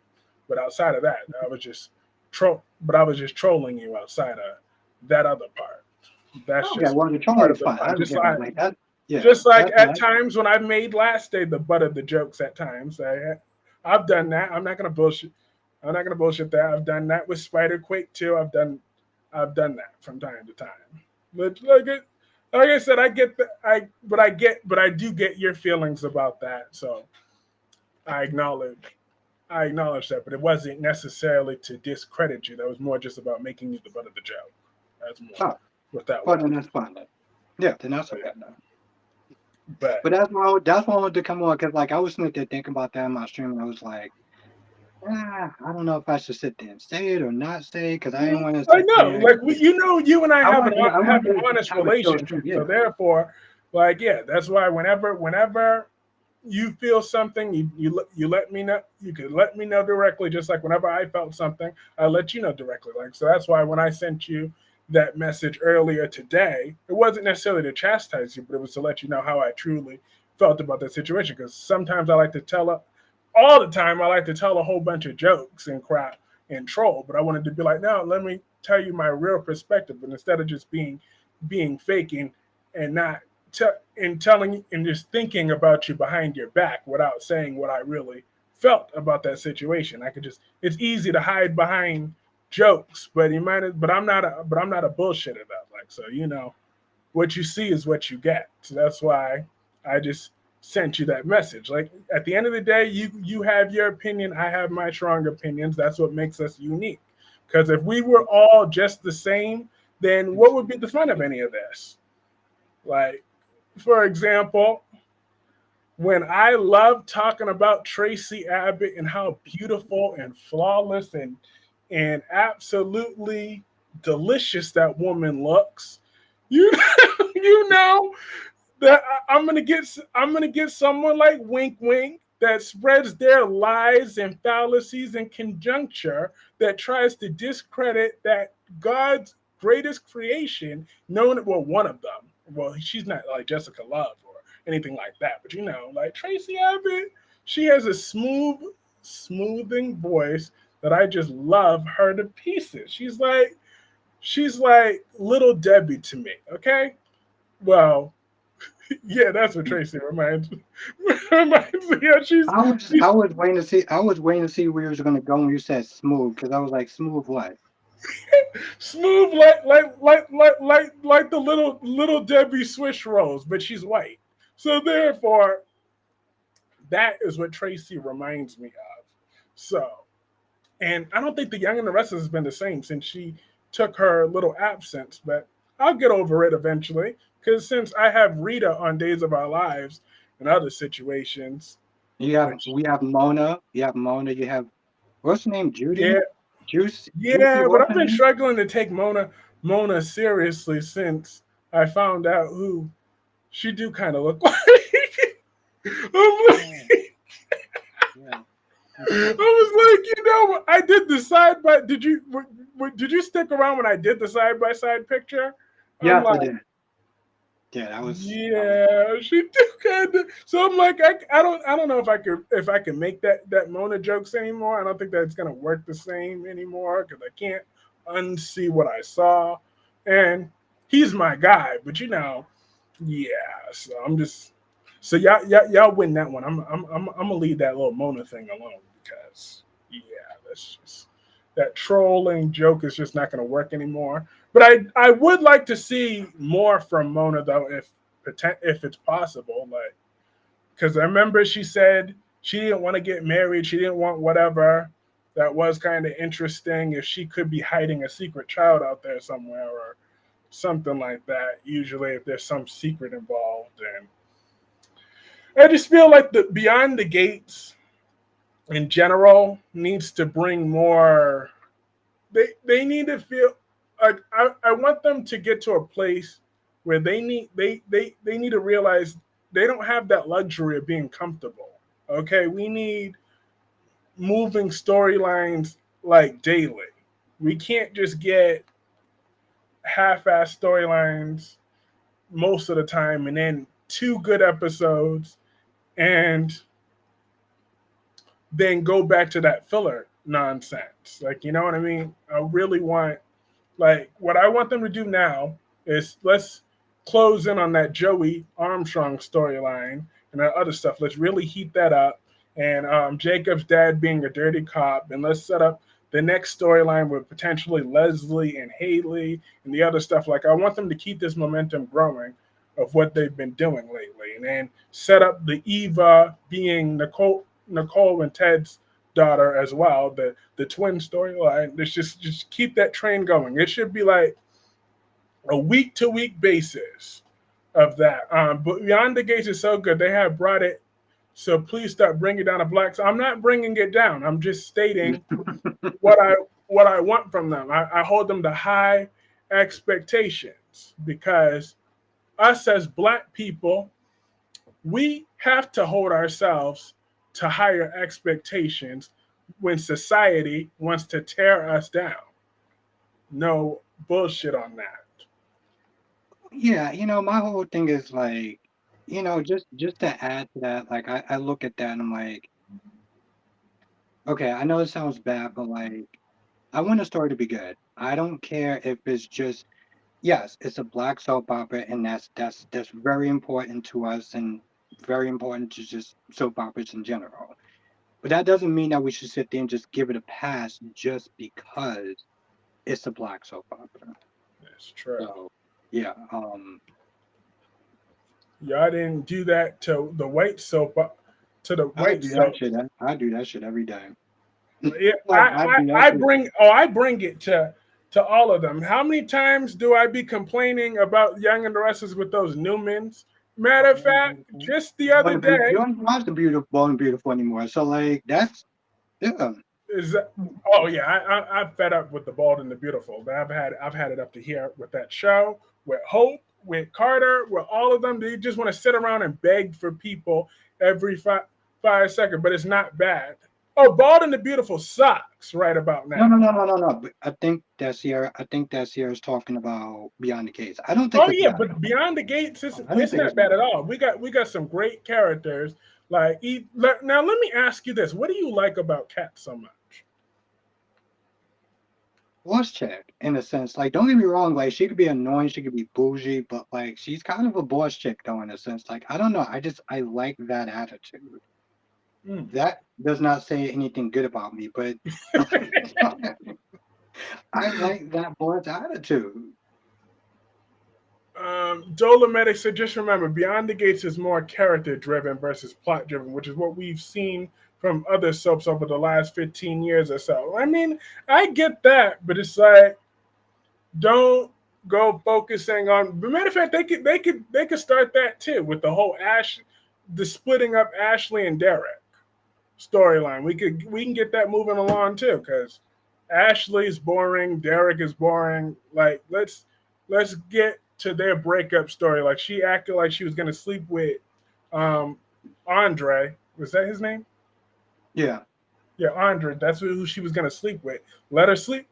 But outside of that, I was just trolling you outside of that other part. That's Okay, just well the trolling part of is the fine. I fun. don't get that. Like that. Yeah, Just like that's at nice. times when I've made last day the butt of the jokes. At times I've done that. I'm not gonna bullshit. I'm not gonna bullshit that. I've done that with Spider Quake too. I've done that from time to time. But like I said, I get the but I do get your feelings about that. So I acknowledge I acknowledge that, but it wasn't necessarily to discredit you. That was more just about making you the butt of the joke. That's more Oh, what that well was. then that's fine then. Yeah, then that's But, okay then. but But that's why I wanted to come on because like I was sitting there thinking about that in my stream and I was like, I don't know if I should sit there and say it or not say it because I didn't want to I sit know, there. like, you and I I have an wanted to honest have a chill stream. relationship. So Yeah. therefore, like, yeah, that's why whenever you feel something, you let me know. You can let me know directly, just like whenever I felt something, I let you know directly. Like, so that's why when I sent you that message earlier today, it wasn't necessarily to chastise you, but it was to let you know how I truly felt about that situation. Because sometimes all the time I like to tell a whole bunch of jokes and crap and troll, but I wanted to be like, no, let me tell you my real perspective, and instead of just being faking and not and telling and just thinking about you behind your back without saying what I really felt about that situation. I could just It's easy to hide behind jokes, but I'm not a bullshitter though. Like, so what you see is what you get. So that's why I just sent you that message. Like, at the end of the day, you have your opinion, I have my strong opinions. That's what makes us unique. Because if we were all just the same, then what would be the fun of any of this? Like, for example, when I love talking about Tracy Abbott and how beautiful and flawless and absolutely delicious that woman looks, you you know that I'm gonna get someone like Wink Wink that spreads their lies and fallacies and conjuncture that tries to discredit that God's greatest creation, known well, one of them. Well, she's not like Jessica Love or anything like that, but like Tracy Abbott, she has a smoothing voice that I just love her to pieces. She's like little Debbie to me. Okay, well, yeah, that's what Tracy reminds me. reminds me. Yeah, I she's was waiting to see. I was waiting to see where you was gonna go when you said smooth, because I was like, smooth what? smooth like the little Debbie Swish rolls, but she's white. So therefore, that is what Tracy reminds me of. So, and I don't think the Young and the Restless has been the same since she took her little absence, but I'll get over it eventually. Because since I have Rita on Days of Our Lives and other situations, which We have Mona. You have Mona. You have what's her name? Judy. yeah, Juicy. but What's I've her been name? struggling to take Mona seriously since I found out who she do kind of look like. I'm Oh, like, yeah. I was like, I did the side by. Did you stick around when I did the side by side picture? I'm Yes, like, I did. Yeah, that was. yeah, she do kind of. So I'm like, I don't know if I can make that Mona jokes anymore. I don't think that's gonna work the same anymore because I can't unsee what I saw, and he's my guy. But yeah. So I'm just. So y'all win that one. I'm gonna leave that little Mona thing alone because yeah, that's just that trolling joke is just not gonna work anymore. But I would like to see more from Mona though, if it's possible. Like, because I remember she said she didn't want to get married, she didn't want whatever. That was kind of interesting. If she could be hiding a secret child out there somewhere or something like that. Usually, if there's some secret involved, and I just feel like the Beyond the Gates in general needs to bring more. They need to feel like I want them to get to a place where they need to realize they don't have that luxury of being comfortable. Okay, we need moving storylines like daily. We can't just get half-ass storylines most of the time and then two good episodes and then go back to that filler nonsense. Like, you know what I mean? I really want Like what I want them to do now is let's close in on that Joey Armstrong storyline and that other stuff. Let's really heat that up. And Jacob's dad being a dirty cop, and let's set up the next storyline with potentially Leslie and Haley and the other stuff. Like I want them to keep this momentum growing of what they've been doing lately, and then set up the Eva being Nicole and Ted's daughter as well, the twin storyline. Let's just keep that train going. It should be like a week to week basis of that. But Beyond the Gates is so good. They have brought it. So please stop bringing it down to black. So I'm not bringing it down. I'm just stating what I want from them. I hold them to high expectations because us as black people, we have to hold ourselves to higher expectations when society wants to tear us down. No bullshit on that. Yeah, my whole thing is like, just to add to that, like I look at that and I'm like, okay, I know it sounds bad, but like I want a story to be good. I don't care if it's just yes, it's a black soap opera, and that's very important to us and very important to just soap operas in general. But that doesn't mean that we should sit there and just give it a pass just because it's a black soap opera. That's true. So yeah, Y'all didn't do that to the I white do that soap. shit. I do that shit every day. Yeah, Like I do that shit. I bring it to all of them. How many times do I be complaining about Young and the Restless with those Newmans? Matter of Born and fact, Beautiful. just the other You day don't watch the beautiful Born and Beautiful anymore. So like that's yeah. is that, oh yeah, I'm fed up with the Bald and the Beautiful. I've had it up to here with that show, with Hope, with Carter, with all of them. They just want to sit around and beg for people every 5 seconds, but it's not bad. Oh, Bald and the Beautiful sucks right about No, now. no, no, no, no, no. But I think that Sierra's talking about Beyond the Gates. I don't think Oh it's yeah, bad. but Beyond the Gates, I don't it's think not it's bad bad. at all. We got some great characters. Like now, let me ask you this: what do you like about Cat so much? Boss chick in a sense. Like, don't get me wrong. Like, she could be annoying, she could be bougie, but like, she's kind of a boss chick though in a sense. Like, I don't know. I like that attitude. Mm. That does not say anything good about me, but I like that boss attitude. Dolomedic said, just remember, Beyond the Gates is more character driven versus plot driven, which is what we've seen from other soaps over the last 15 years or so. I mean, I get that, but it's like, don't go focusing on. But matter of fact, they could start that too with the whole the splitting up Ashley and Derek storyline. We can get that moving along too, because Ashley's boring, Derek is boring. Like let's get to their breakup story. Like she acted like she was gonna sleep with um Andre. Was that his name? Yeah. Yeah, Andre. That's who she was gonna sleep with. Let her sleep.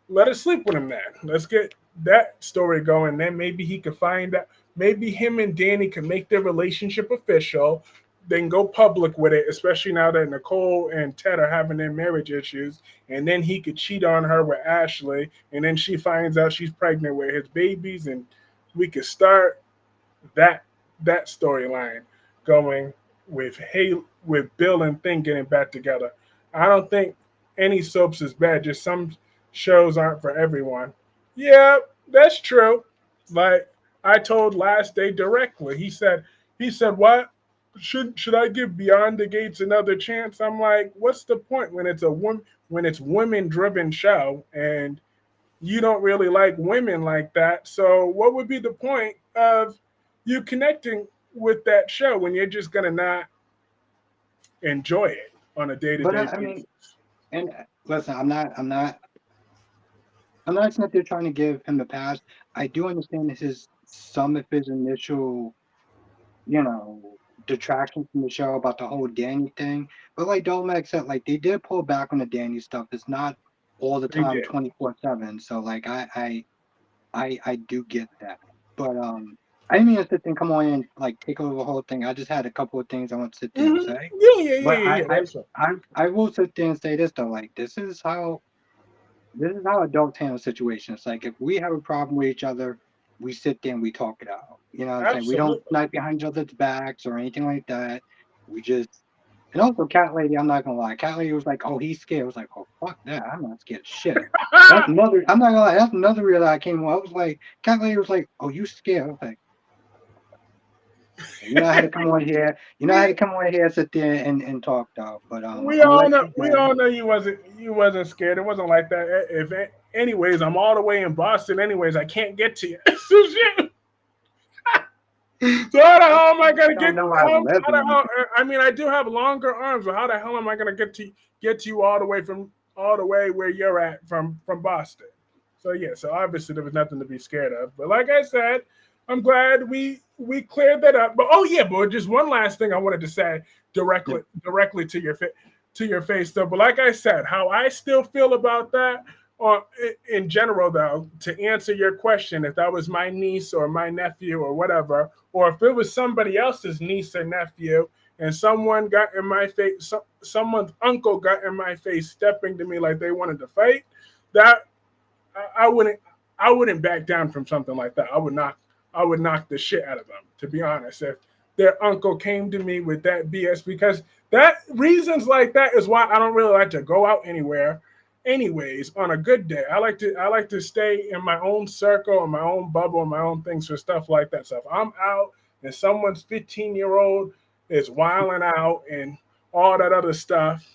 Let her sleep with him then. Let's get that story going. Then maybe he could find out. Maybe him and Danny can make their relationship official. Then go public with it, especially now that Nicole and Ted are having their marriage issues. And then he could cheat on her with Ashley. And then she finds out she's pregnant with his babies. And we could start that that storyline going with Bill and Thing getting back together. I don't think any soaps is bad. Just some shows aren't for everyone. Yeah, that's true. Like I told Last Day directly. He said what? Should I give Beyond the Gates another chance? I'm like, what's the point when it's women driven show and you don't really like women like that. So what would be the point of you connecting with that show when you're just gonna not enjoy it on a day to But day I mean, basis? and listen, I'm not saying that they're trying to give him a pass. I do understand some of his initial, you know, detraction from the show about the whole Danny thing. But like Domek said, like they did pull back on the Danny stuff. It's not all the They time did. 24/7. So like I do get that. But I didn't mean to sit there and come on and like take over the whole thing. I just had a couple of things I want to sit there and Mm-hmm. say. Yeah, yeah, yeah, But yeah, yeah. That's right. I will sit there and say this though, like this is how adults handle situations. Like if we have a problem with each other, we sit there and we talk it out. You know what I'm saying? We don't Absolutely. snipe behind each other's backs or anything like that. We just and also Cat Lady, I'm not gonna lie. Cat Lady was like, "Oh, he's scared." I was like, "Oh, fuck that! I'm not scared of shit." That's another. I'm not gonna lie. That's another real that I came on. I was like, Cat Lady was like, "Oh, you scared?" I was like, "You know, I had to come on here. You know, I had we to come on here, sit there and talk though." But we I'm gonna all let know you we go. all know you wasn't scared. It wasn't like that. If anyways, I'm all the way in Boston. Anyways, I can't get to you. So shit. So how the I hell am I gonna don't get? know I How live the in. hell? I mean, I do have longer arms, but how the hell am I gonna get to you all the way where you're at from Boston? So yeah, so obviously there was nothing to be scared of. But like I said, I'm glad we cleared that up. But oh yeah, but just one last thing I wanted to say Yeah. directly to your face though. But like I said, how I still feel about that or in general though, to answer your question, if that was my niece or my nephew or whatever, or if it was somebody else's niece or nephew and someone got in my face, someone's uncle got in my face stepping to me like they wanted to fight, that I wouldn't I wouldn't back down from something like that. I would knock the shit out of them, to be honest. If their uncle came to me with that BS, because that reasons like that is why I don't really like to go out anywhere. Anyways, on a good day, I like to stay in my own circle, in my own bubble, in my own things for stuff like that. So if I'm out and someone's 15-year-old is wilding out and all that other stuff,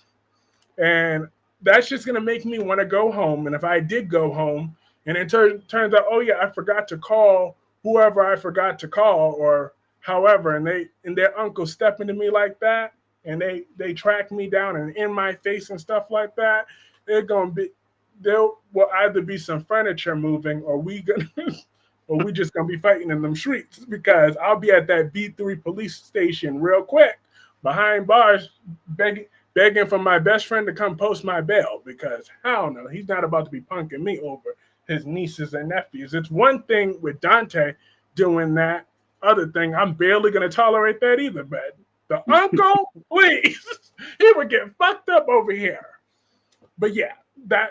and that's just gonna make me want to go home. And if I did go home, and it turns out, oh yeah, I forgot to call whoever I forgot to call, or however, and their uncle step into me like that, and they track me down and in my face and stuff like that, they're gonna be there will either be some furniture moving, or we gonna or we just gonna be fighting in them streets because I'll be at that B3 police station real quick behind bars begging for my best friend to come post my bail because hell no, he's not about to be punking me over his nieces and nephews. It's one thing with Dante doing that. Other thing, I'm barely gonna tolerate that either. But the uncle, please, he would get fucked up over here. But yeah, that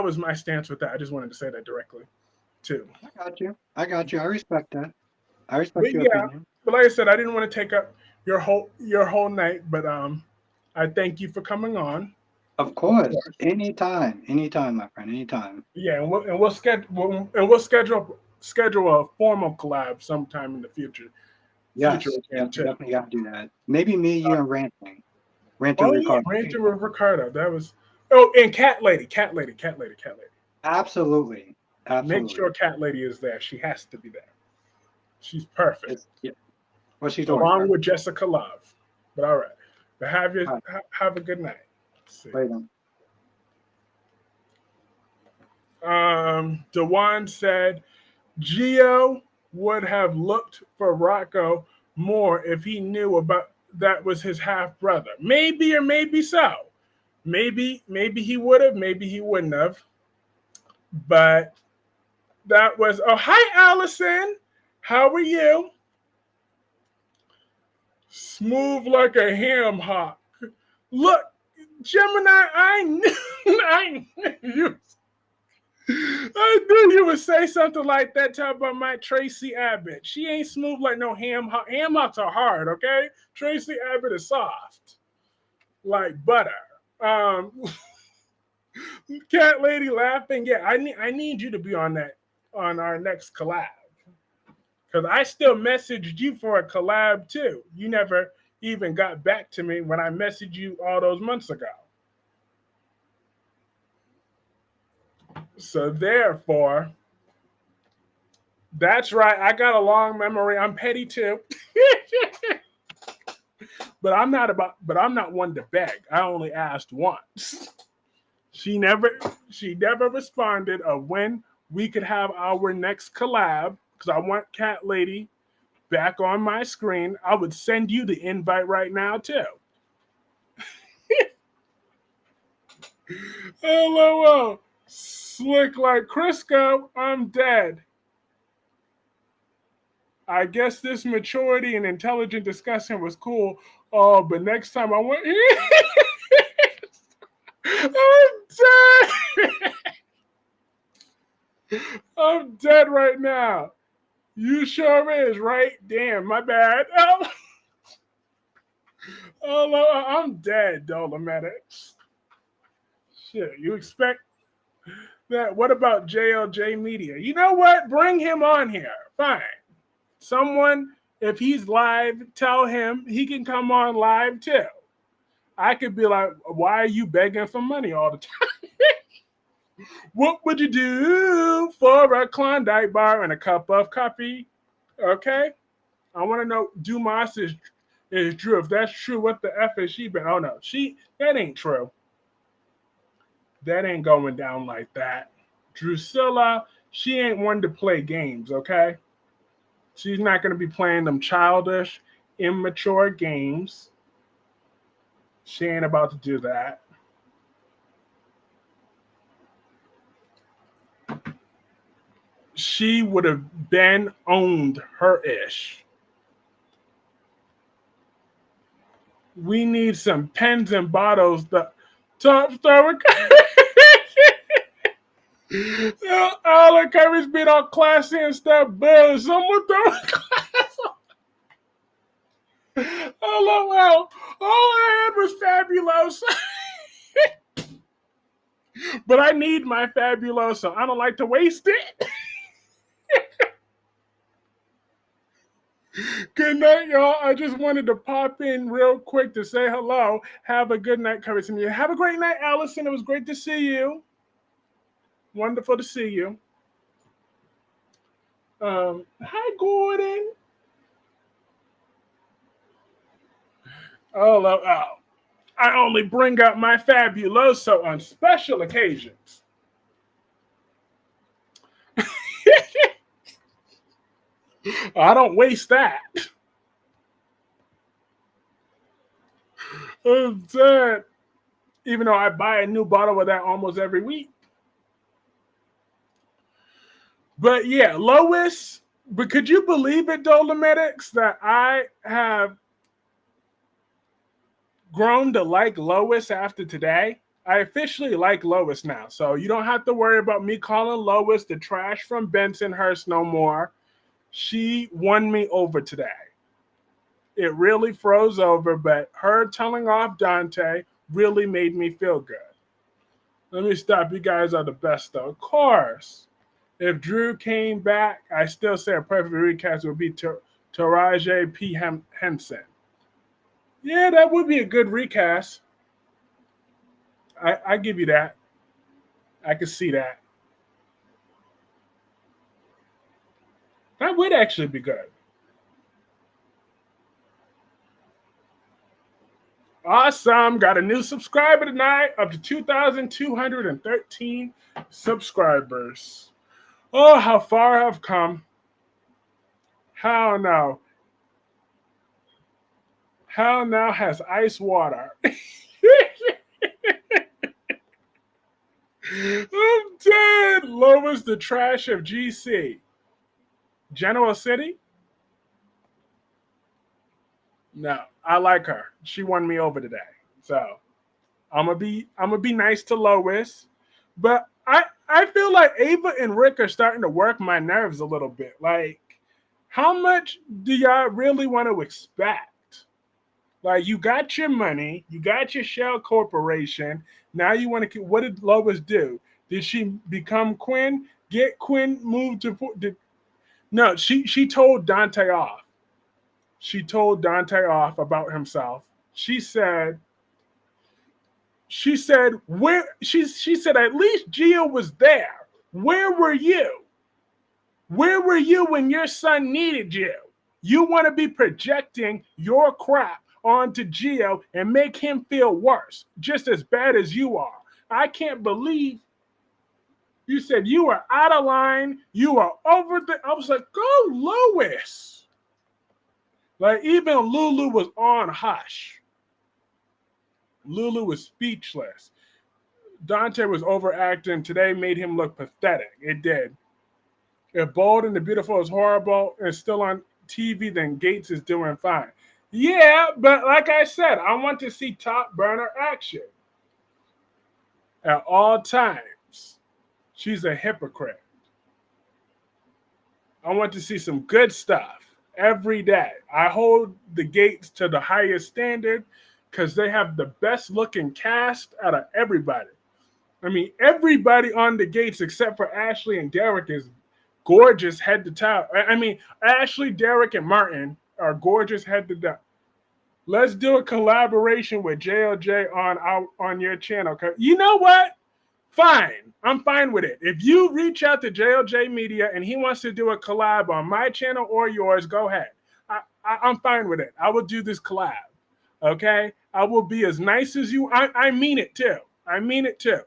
was my stance with that. I just wanted to say that directly too. I got you. I got you. I respect that. I respect But your yeah, opinion. but like I said, I didn't want to take up your whole night. But I thank you for coming on. Of Of course. course. Anytime, my friend. Anytime. Yeah, and we'll schedule a formal collab sometime in the future Yes. again Yes, we too. definitely got to do that. Maybe me, you, and ranting. Ranting Oh yeah, Ricardo. ranching with Ricardo. That was and cat lady. Absolutely. Make sure Absolutely. cat lady is there. She has to be there. She's perfect, Yeah. Well, she's always along perfect. with Jessica Love. But all right, but All right. have a good night. Let's see. Later. Dewan said Gio would have looked for Rocco more if he knew about that was his half brother. Maybe or maybe so. Maybe he would have, maybe he wouldn't have. But that was oh hi Allison. How are you? Smooth like a ham hock. Look, Gemini, I knew I knew you I knew you would say something like that. Talk about my Tracy Abbott. She ain't smooth like no ham hock. Ham hocks are hard, okay? Tracy Abbott is soft, like butter. Um, Cat lady laughing. Yeah, I need you to be on that on our next collab because I still messaged you for a collab too. You never even got back to me when I messaged you all those months ago. So therefore, that's right. I got a long memory. I'm petty too. But I'm not one to beg. I only asked once. She never responded of when we could have our next collab because I want Cat Lady back on my screen. I would send you the invite right now too. LOL. Slick like Crisco, I'm dead. I guess this maturity and intelligent discussion was cool. Oh, but next time I want I'm dead. I'm dead right now. You sure is, right? Damn, my bad. I'm dead, Dolometics. Shit, you expect that? What about JLJ Media? You know what? Bring him on here. Fine. Someone, if he's live, tell him he can come on live too. I could be like, why are you begging for money all the time? What would you do for a Klondike bar and a cup of coffee? Okay. I want to know Dumas is true. If that's true, what the F is she been? Oh no, that ain't true. That ain't going down like that. Drusilla, she ain't one to play games, okay? She's not gonna be playing them childish, immature games. She ain't about to do that. She would have been owned her ish. We need some pens and bottles. The top star. Alan Curry's being all classy and stuff, but someone throwing class. LOL. All I had was Fabuloso. But I need my Fabuloso. I don't like to waste it. Good night, y'all. I just wanted to pop in real quick to say hello. Have a good night, Curry. Have a great night, Allison. It was great to see you. Wonderful to see you. Hi, Gordon. Oh, I only bring out my Fabuloso on special occasions. I don't waste that. I'm sad. Even though I buy a new bottle of that almost every week. But yeah, Lois, but could you believe it, Dolomedics, that I have grown to like Lois after today? I officially like Lois now. So you don't have to worry about me calling Lois the trash from Bensonhurst no more. She won me over today. It really froze over, but her telling off Dante really made me feel good. Let me stop. You guys are the best, though. Of course. If Drew came back, I still say a perfect recast would be Taraji P. Henson. Yeah, that would be a good recast. I give you that. I could see that. That would actually be good. Awesome. Got a new subscriber tonight, up to 2,213 subscribers. Oh, how far I've come. How now? How now has ice water? I'm dead. Lois the trash of GC. Genoa City? No, I like her. She won me over today. So I'm gonna be nice to Lois. But I feel like Ava and Rick are starting to work my nerves a little bit. Like, how much do y'all really want to expect? Like, you got your money, you got your shell corporation. Now you want to. What did Lois do? Did she become Quinn? Get Quinn moved to? No, she told Dante off. She told Dante off about himself. She said. She said where she said at least Gio was there. Where were you? Where were you when your son needed you? You want to be projecting your crap onto Gio and make him feel worse, just as bad as you are. I can't believe you said you were out of line. You are over the. I was like, go Lois. Like, even Lulu was on hush. Lulu was speechless. Dante was overacting. Today made him look pathetic. It did. If Bold and the Beautiful is horrible and still on TV, then Gates is doing fine. Yeah, but like I said, I want to see top burner action at all times. She's a hypocrite. I want to see some good stuff every day. I hold the Gates to the highest standard because they have the best looking cast out of everybody. I mean, everybody on the Gates except for Ashley and Derek is gorgeous head to toe. I mean, Ashley, Derek, and Martin are gorgeous head to toe. Let's do a collaboration with JLJ on your channel. You know what? Fine. I'm fine with it. If you reach out to JLJ Media and he wants to do a collab on my channel or yours, go ahead. I'm fine with it. I will do this collab. Okay? I will be as nice as you. I mean it too. I mean it too.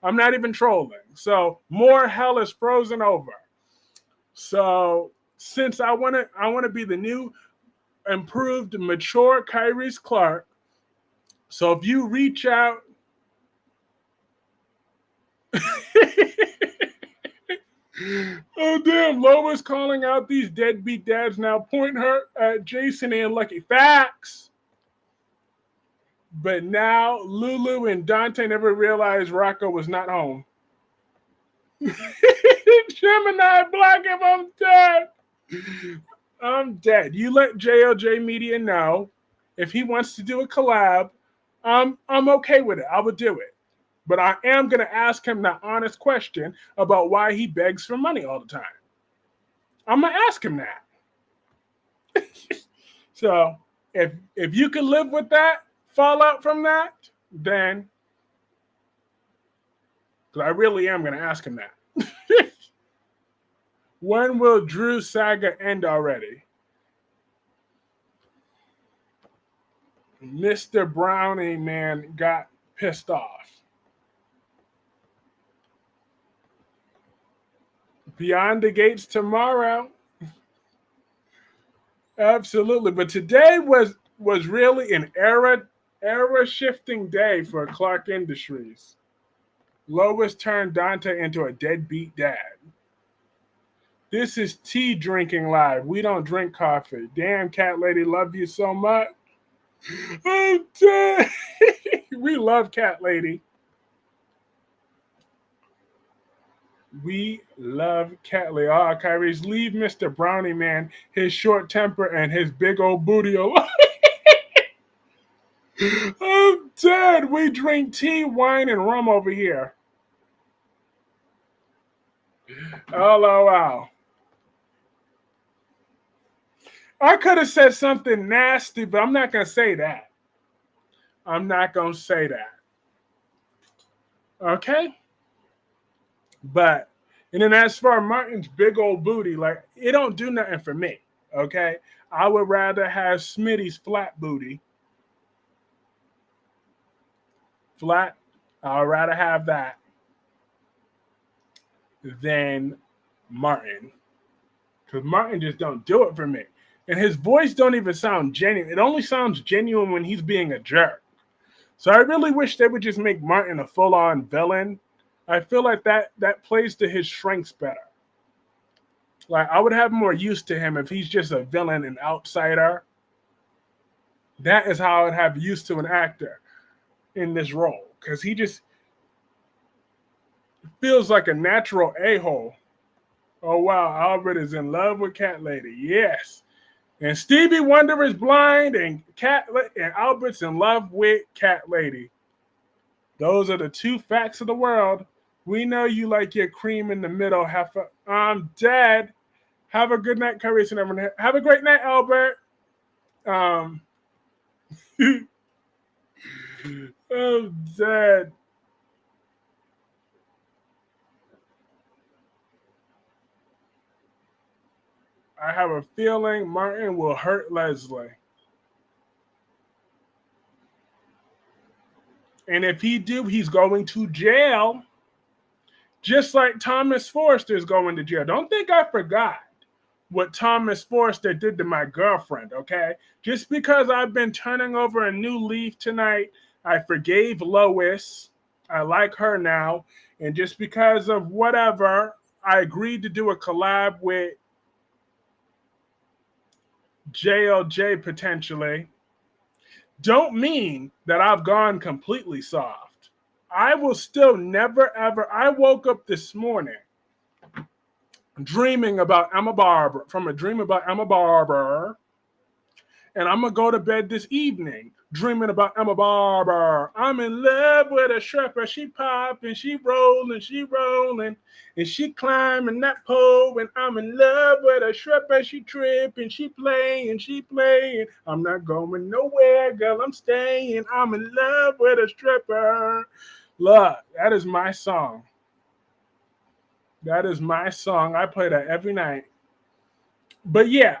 I'm not even trolling. So more hell is frozen over. So since I want to be the new improved mature Kyrie's Clark. So if you reach out oh damn, Lois calling out these deadbeat dads now. Point her at Jason and Lucky. Facts. But now Lulu and Dante never realized Rocco was not home. Gemini Black, if I'm dead. I'm dead. You let JLJ Media know if he wants to do a collab. I'm okay with it. I would do it. But I am going to ask him that honest question about why he begs for money all the time. I'm going to ask him that. So if you can live with that, fallout from that, then I really am going to ask him that. When will Drew's saga end already? Mr. Brownie man got pissed off. Beyond the Gates tomorrow. Absolutely. But today was really an era Era shifting day for Clark Industries. Lois turned Dante into a deadbeat dad. This is tea drinking live. We don't drink coffee. Damn, cat lady, love you so much. I'm dead. We love cat lady. We love cat lady. Oh, Kyrie's leave Mr. Brownie man, his short temper and his big old booty alone. I'm dead. We drink tea, wine, and rum over here. LOL. I could have said something nasty, but I'm not going to say that. I'm not going to say that. Okay? But, and then as far as Martin's big old booty, like, it don't do nothing for me. Okay? I would rather have Smitty's flat booty. Flat. I'd rather have that than Martin. Because Martin just don't do it for me. And his voice don't even sound genuine. It only sounds genuine when he's being a jerk. So I really wish they would just make Martin a full-on villain. I feel like that plays to his strengths better. Like, I would have more use to him if he's just a villain, an outsider. That is how I would have use to an actor in this role. Because he just feels like a natural a-hole. Oh, wow, Albert is in love with Cat Lady. Yes. And Stevie Wonder is blind, and Albert's in love with Cat Lady. Those are the two facts of the world. We know you like your cream in the middle. I'm dead. Have a good night, Curry. Have a great night, Albert. I'm dead. I have a feeling Martin will hurt Leslie. And if he do, he's going to jail. Just like Thomas Forrester is going to jail. Don't think I forgot what Thomas Forrester did to my girlfriend, okay? Just because I've been turning over a new leaf tonight, I forgave Lois. I like her now. And just because of whatever, I agreed to do a collab with JLJ potentially. Don't mean that I've gone completely soft. I will still never ever. I woke up this morning dreaming about Emma Barber, from a dream about Emma Barber. And I'm going to go to bed this evening dreaming about Emma Barber. I'm in love with a stripper. She popping, she rolling, and she climbing that pole. And I'm in love with a stripper. She tripping, she playing. I'm not going nowhere, girl. I'm staying. I'm in love with a stripper. Look, that is my song. That is my song. I play that every night. But yeah,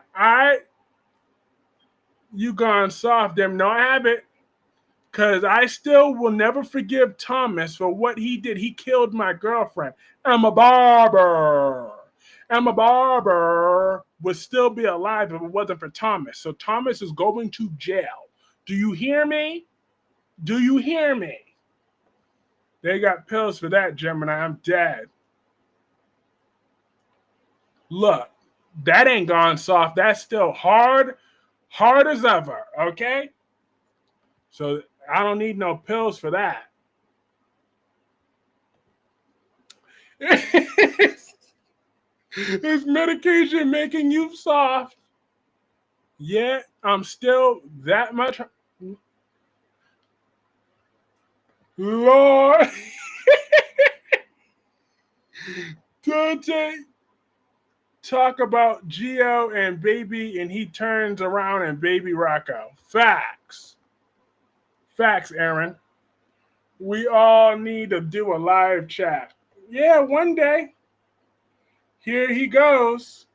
you gone soft, them. No, I haven't. Because I still will never forgive Thomas for what he did. He killed my girlfriend, Emma Barber. Emma Barber would still be alive if it wasn't for Thomas. So Thomas is going to jail. Do you hear me? Do you hear me? They got pills for that, Gemini. I'm dead. Look, that ain't gone soft. That's still hard as ever, okay? So I don't need no pills for that. Is medication making you soft? Yeah, I'm still that much. Lord. Dante talk about Geo and Baby, and he turns around and Baby Rocco. Facts. Facts, Aaron. We all need to do a live chat. Yeah, one day. Here he goes.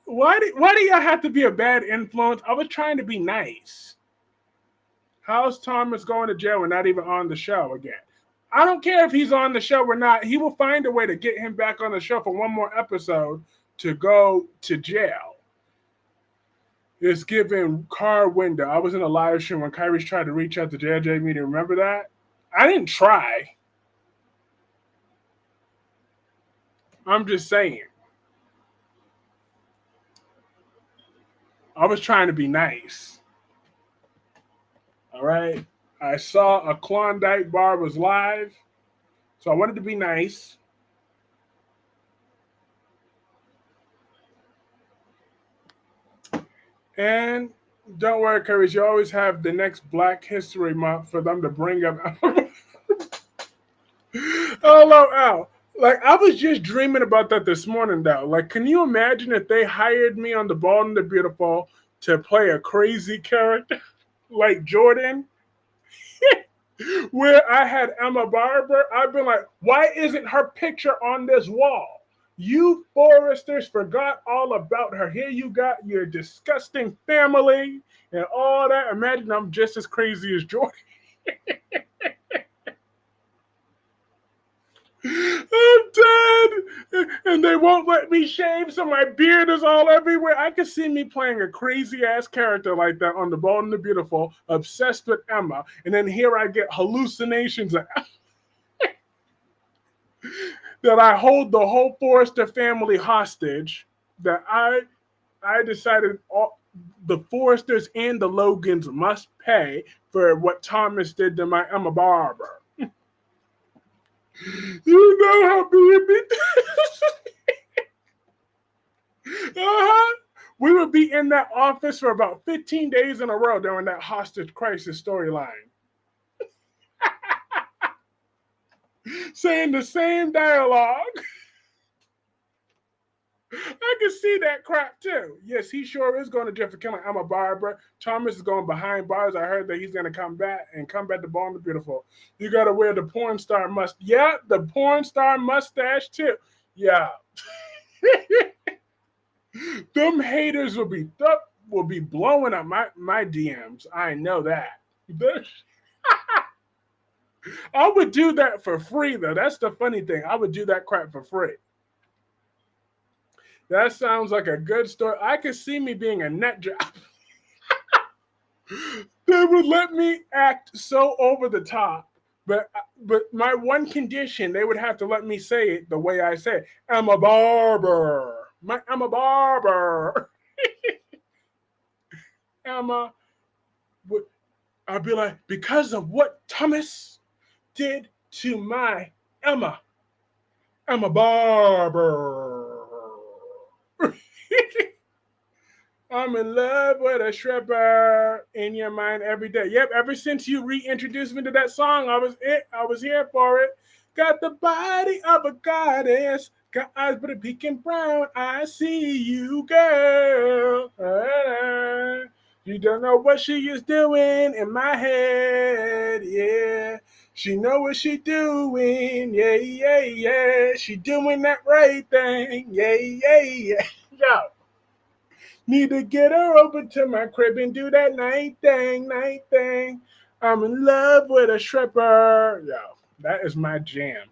Why do y'all have to be a bad influence? I was trying to be nice. How's Thomas going to jail and not even on the show again? I don't care if he's on the show or not. He will find a way to get him back on the show for one more episode to go to jail. It's giving car window. I was in a live stream when Kyrie's tried to reach out to JJ Media. Remember that? I didn't try. I'm just saying. I was trying to be nice. All right. I saw a Klondike bar was live, so I wanted to be nice. And don't worry, Courage, you always have the next Black History Month for them to bring up. LOL. Like, I was just dreaming about that this morning, though. Like, can you imagine if they hired me on The Bald and the Beautiful to play a crazy character like Jordan? Where I had Emma Barber, I've been like, why isn't her picture on this wall? You foresters forgot all about her. Here you got your disgusting family and all that. Imagine I'm just as crazy as Jordan. I'm dead. And they won't let me shave, so my beard is all everywhere. I could see me playing a crazy ass character like that on The Bold and the Beautiful, obsessed with Emma. And then here I get hallucinations that I hold the whole Forrester family hostage, that I decided all, the Forresters and the Logans must pay for what Thomas did to my Emma Barber. You know how B&B uh-huh. We would be in that office for about 15 days in a row during that hostage crisis storyline. Saying the same dialogue. I can see that crap too. Yes, he sure is going to jail for killing Emma Barber. Thomas is going behind bars. I heard that he's going to come back to Born the Beautiful. You got to wear the porn star mustache. Yeah, the porn star mustache too. Yeah. Them haters will be blowing up my DMs. I know that. I would do that for free though. That's the funny thing. I would do that crap for free. That sounds like a good story. I could see me being a net job. They would let me act so over the top. But my one condition, they would have to let me say it the way I say it. I'm a barber. I'm a barber. Emma, I'd be like, because of what Thomas did to my Emma, I'm a barber. I'm in love with a stripper in your mind every day. Yep, ever since you reintroduced me to that song, I was here for it. Got the body of a goddess, got eyes but a peaking brown. I see you, girl. You don't know what she is doing in my head, yeah. She know what she doing, yeah, yeah, yeah. She doing that right thing, yeah, yeah, yeah. Yo. Need to get her over to my crib and do that night thing, night thing. I'm in love with a stripper. Yo, that is my jam.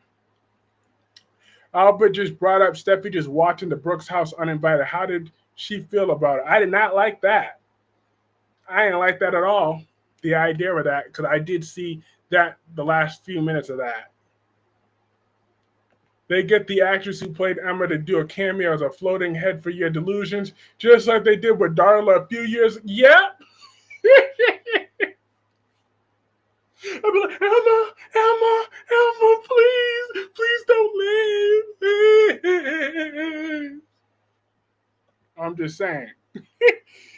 Albert just brought up Steffi just watching the Brooks house uninvited. How did she feel about it? I did not like that. I didn't like that at all. The idea of that, because I did see that the last few minutes of that. They get the actress who played Emma to do a cameo as a floating head for your delusions, just like they did with Darla a few years. Yep. I'd be like, Emma, Emma, Emma, please don't leave. I'm just saying.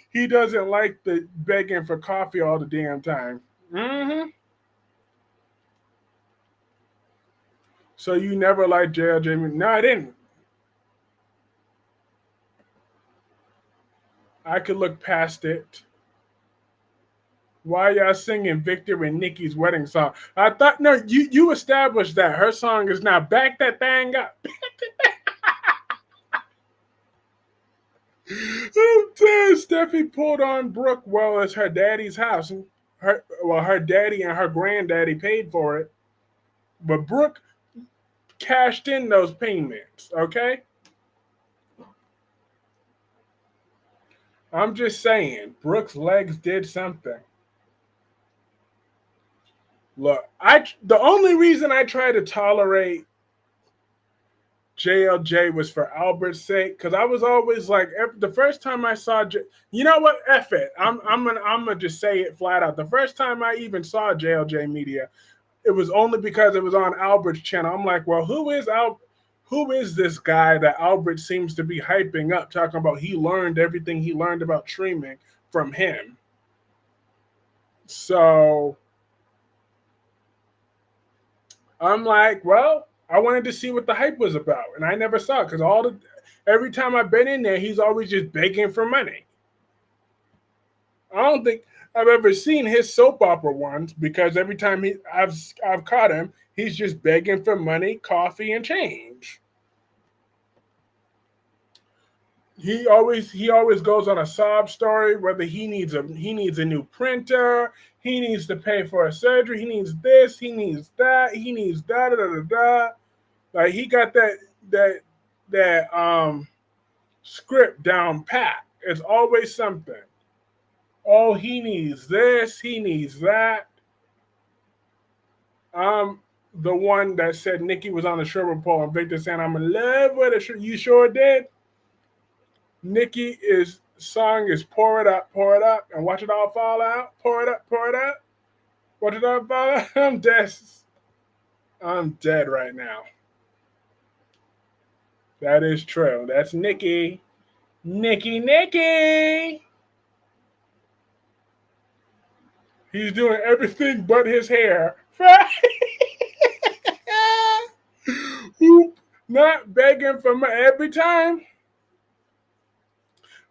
He doesn't like the begging for coffee all the damn time. Mm-hmm. So you never liked JLJ? No, I didn't. I could look past it. Why y'all singing Victor and Nikki's wedding song? I thought no, you established that her song is now back that thing up. I'm dead. Steffi pulled on Brooke well as her daddy's house. Her daddy and her granddaddy paid for it, but Brooke cashed in those payments. Okay. I'm just saying, Brooks' legs did something. Look, the only reason I try to tolerate JLJ was for Albert's sake, because I was always like, the first time I saw, you know what, F it, I'm gonna just say it flat out. The first time I even saw JLJ Media, it was only because it was on Albert's channel. I'm like, well, who is this guy that Albert seems to be hyping up, talking about he learned everything he learned about streaming from him? So I'm like, well, I wanted to see what the hype was about, and I never saw it because every time I've been in there, he's always just begging for money. I don't think I've ever seen his soap opera ones because every time I've caught him, he's just begging for money, coffee, and change. He always goes on a sob story, whether he needs a new printer, he needs to pay for a surgery, he needs this, he needs that, he needs da da da da da. Like he got that script down pat. It's always something. Oh, he needs this, he needs that. The one that said Nikki was on the stripper pole and Victor saying I'm in love with it. You sure did. Nikki is song is pour it up, and watch it all fall out. Pour it up, watch it all fall out. I'm dead. I'm dead right now. That is true. That's Nikki. Nikki. He's doing everything but his hair. Not begging for money every time.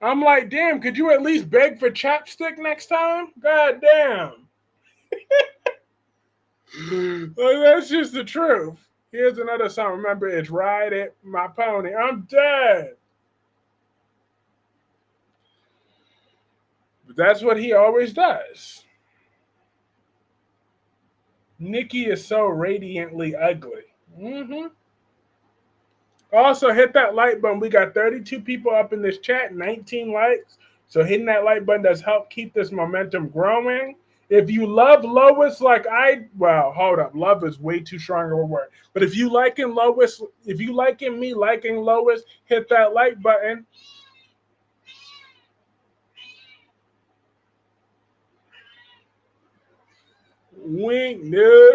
I'm like, damn, could you at least beg for chapstick next time? God damn. Like, that's just the truth. Here's another song. Remember, it's Ride It, My Pony. I'm dead. But that's what he always does. Nikki is so radiantly ugly. Mm-hmm. Also, hit that like button. We got 32 people up in this chat, 19 likes. So hitting that like button does help keep this momentum growing. If you love Lois well, hold up. Love is way too strong of a word. But if you liking Lois, if you liking me liking Lois, hit that like button. Wink, no.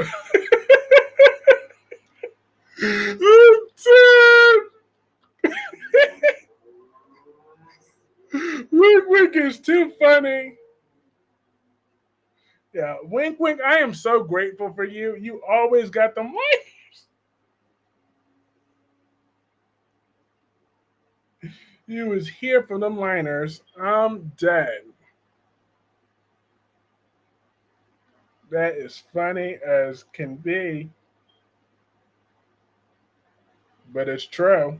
I'm dead. Wink is too funny. Yeah, wink. I am so grateful for you. You always got them liners. You was here for them liners. I'm dead. That is funny as can be, but it's true.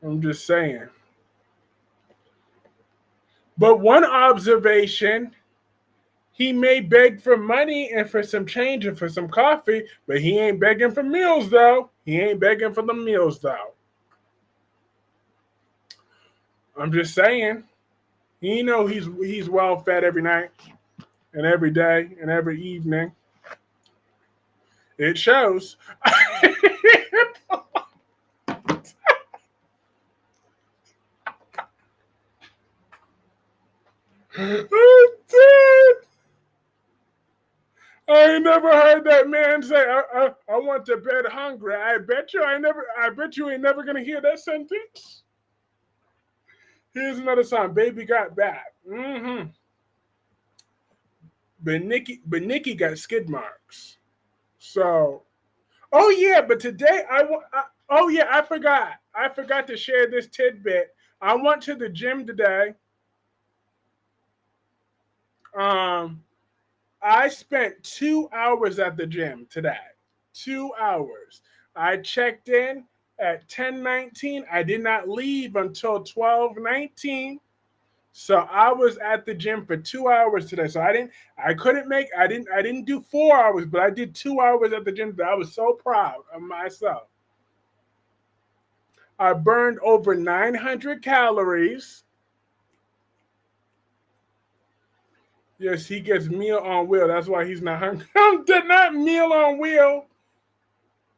I'm just saying. But one observation, he may beg for money and for some change and for some coffee, but he ain't begging for meals though. He ain't begging for the meals though. I'm just saying. He know he's well fed every night and every day and every evening. It shows. I'm dead. I ain't never heard that man say, I want to bed hungry. I bet you ain't never gonna hear that sentence. Here's another song, Baby Got Back. Mm-hmm. But Nikki got skid marks. So, oh yeah, but today oh yeah, I forgot. I forgot to share this tidbit. I went to the gym today. I spent 2 hours at the gym today. 2 hours. I checked in at 10:19. I did not leave until 12:19. So I was at the gym for 2 hours today. So I didn't do 4 hours, but I did 2 hours at the gym. I was so proud of myself. I burned over 900 calories. Yes, he gets meal on wheel. That's why he's not hungry. Did not meal on wheel.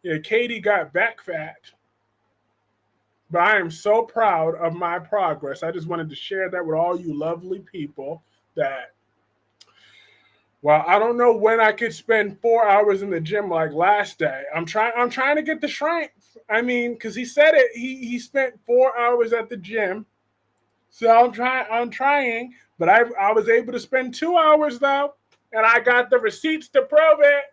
Yeah, Katie got back fat. But I am so proud of my progress. I just wanted to share that with all you lovely people that, well, I don't know when I could spend 4 hours in the gym like last day. I'm trying to get the strength. I mean, because he said it, he spent 4 hours at the gym. So I'm trying, but I was able to spend 2 hours though, and I got the receipts to prove it.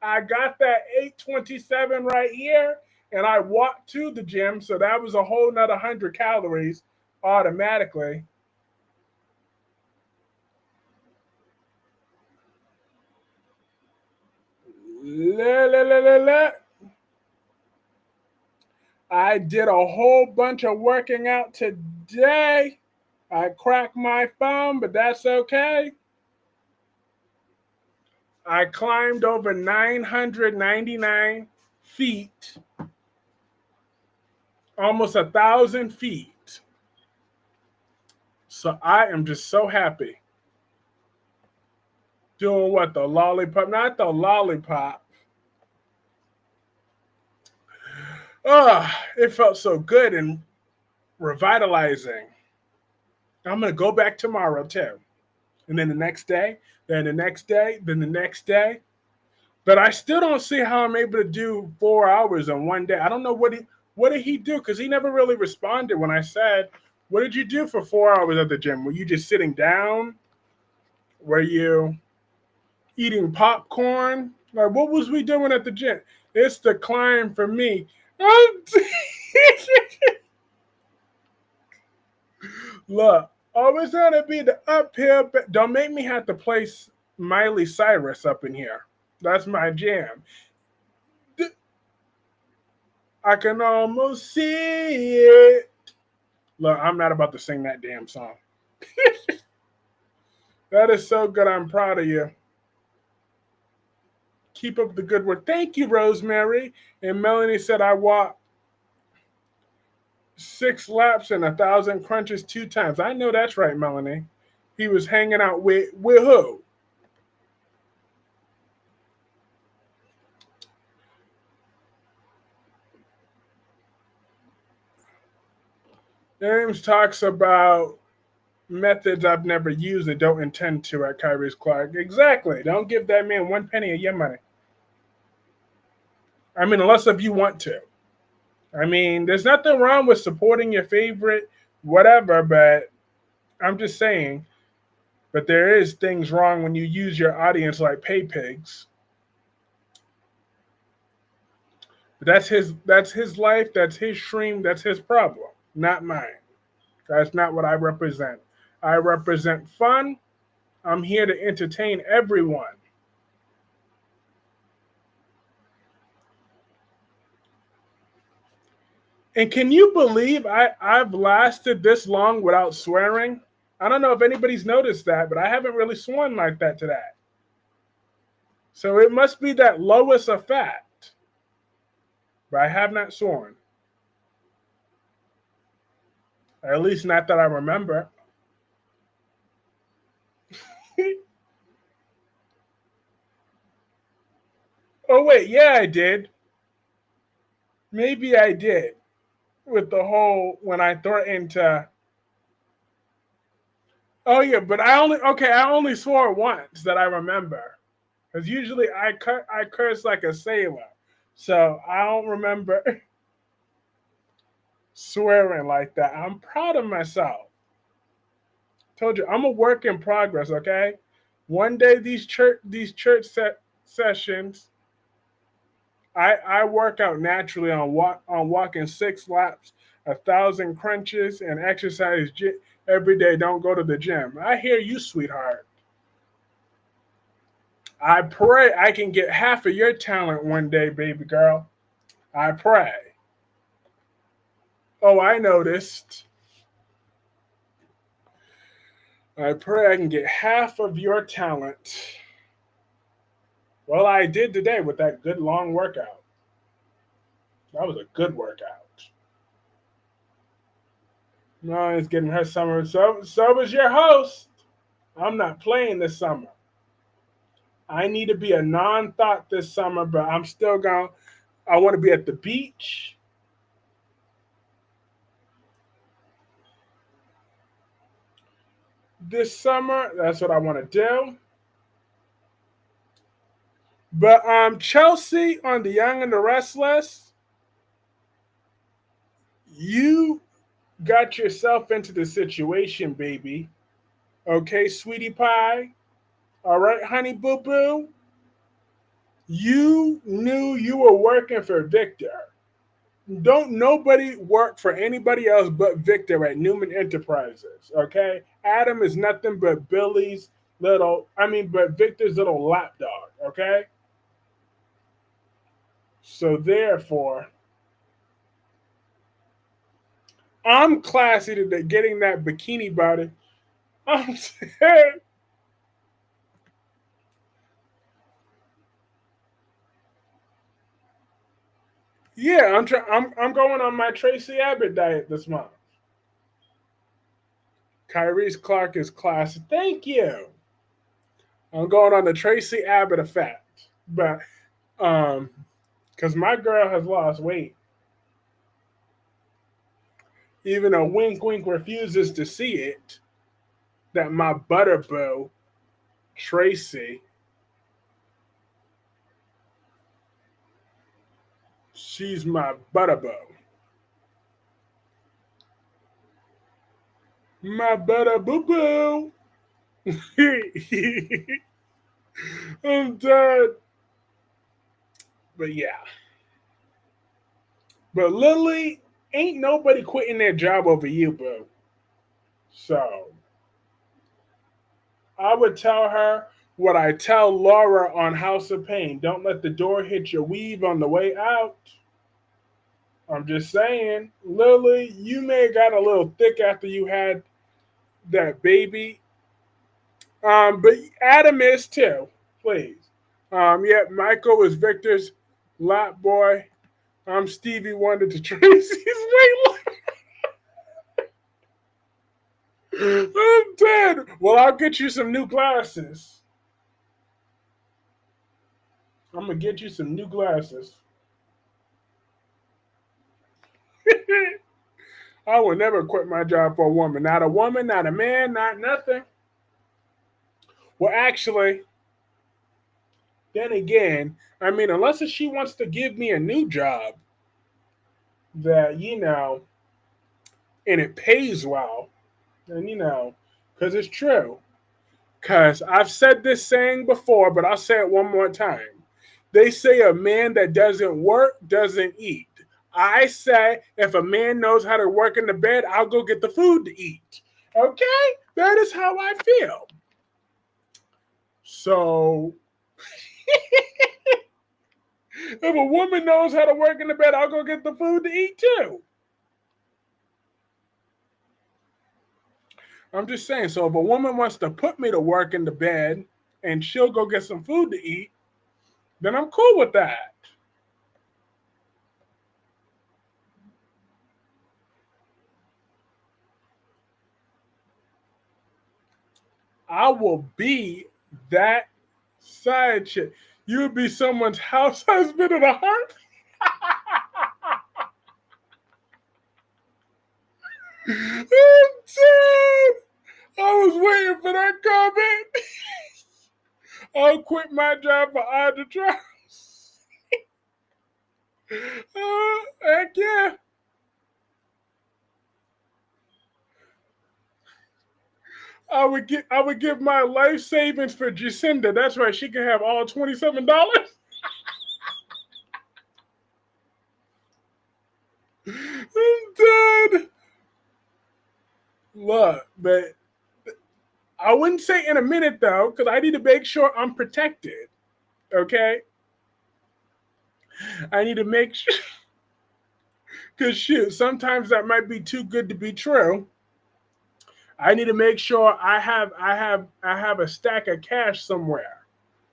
I got that 827 right here, and I walked to the gym, so that was a whole nother 100 calories automatically. La, la, la, la, la. I did a whole bunch of working out today. I cracked my phone, but that's okay. I climbed over 999 feet, almost 1,000 feet. So I am just so happy. Doing what? The lollipop? Not the lollipop. Oh, it felt so good and revitalizing. I'm going to go back tomorrow too. And then the next day, then the next day, then the next day. But I still don't see how I'm able to do 4 hours in one day. I don't know what did he do, because he never really responded when I said, "What did you do for 4 hours at the gym? Were you just sitting down? Were you eating popcorn? Like, what was we doing at the gym?" It's the climb for me. Look, always gonna be the uphill. Don't make me have to place Miley Cyrus up in here. That's my jam. I can almost see it. Look, I'm not about to sing that damn song. That is so good. I'm proud of you. Keep up the good work. Thank you, Rosemary. And Melanie said I walked 6 laps and 1,000 crunches 2 times. I know that's right, Melanie. He was hanging out with who? James talks about methods I've never used and don't intend to at Kyrie's Clark. Exactly. Don't give that man one penny of your money. I mean, unless if you want to. I mean, there's nothing wrong with supporting your favorite whatever, but I'm just saying. But there is things wrong when you use your audience like pay pigs. But that's his life, that's his stream, that's his problem, not mine. That's not what I represent. I represent fun. I'm here to entertain everyone. And can you believe I've lasted this long without swearing? I don't know if anybody's noticed that, but I haven't really sworn like that today. So it must be that Lois effect. But I have not sworn. At least not that I remember. Oh wait, yeah, I did. Maybe I did. With the whole when I threatened to. Oh yeah, but I only swore once that I remember. Because usually I curse like a sailor. So I don't remember swearing like that. I'm proud of myself. Told you I'm a work in progress, okay? One day these church sessions, I work out naturally on walking 6 laps, 1,000 crunches, and exercise every day. Don't go to the gym. I hear you, sweetheart. I pray I can get half of your talent one day, baby girl. I pray. Oh, I noticed. I pray I can get half of your talent. Well, I did today with that good long workout. That was a good workout. No, it's getting her summer. So was your host. I'm not playing this summer. I need to be a non-thought this summer, but I'm still going. I want to be at the beach. This summer, that's what I want to do. But Chelsea on the Young and the Restless, you got yourself into the situation, baby. Okay, sweetie pie. All right, honey boo boo. You knew you were working for Victor. Don't nobody work for anybody else but Victor at Newman Enterprises. Okay, Adam is nothing but Billy's little. I mean, but Victor's little lapdog. Okay, so therefore, I'm classy today, getting that bikini body. I'm saying, yeah, I'm going on my Tracy Abbott diet this month. Kyrie's Clark is classy. Thank you. I'm going on the Tracy Abbott effect, but because my girl has lost weight, even though Wink Wink refuses to see it. That my butter boo, Tracy, she's my butter boo. My butter boo boo. I'm dead. But yeah. But Lily, ain't nobody quitting their job over you, boo. So I would tell her what I tell Laura on House of Pain. Don't let the door hit your weave on the way out. I'm just saying, Lily, you may have got a little thick after you had that baby. But Adam is too, please. Yeah, Michael is Victor's lap boy. I'm Stevie Wonder to Tracy's Waylon. I'm dead. Well, I'll get you some new glasses. I'm gonna get you some new glasses. I will never quit my job for a woman. Not a woman, not a man, not nothing. Well, actually, then again, I mean, unless she wants to give me a new job that, and it pays well, and because it's true. Because I've said this saying before, but I'll say it one more time. They say a man that doesn't work doesn't eat. I say if a man knows how to work in the bed, I'll go get the food to eat. Okay? That is how I feel. So if a woman knows how to work in the bed, I'll go get the food to eat too. I'm just saying. So if a woman wants to put me to work in the bed and she'll go get some food to eat, then I'm cool with that. I will be that side chick. You would be someone's house husband in a heart. I'm dead. I was waiting for that comment. I'll quit my job for Audra Charles. Heck yeah. I would give my life savings for Jacinda. That's right. She can have all $27. I'm dead. Look, but I wouldn't say in a minute though, because I need to make sure I'm protected. Okay, I need to make sure because shoot, sometimes that might be too good to be true. I need to make sure I have a stack of cash somewhere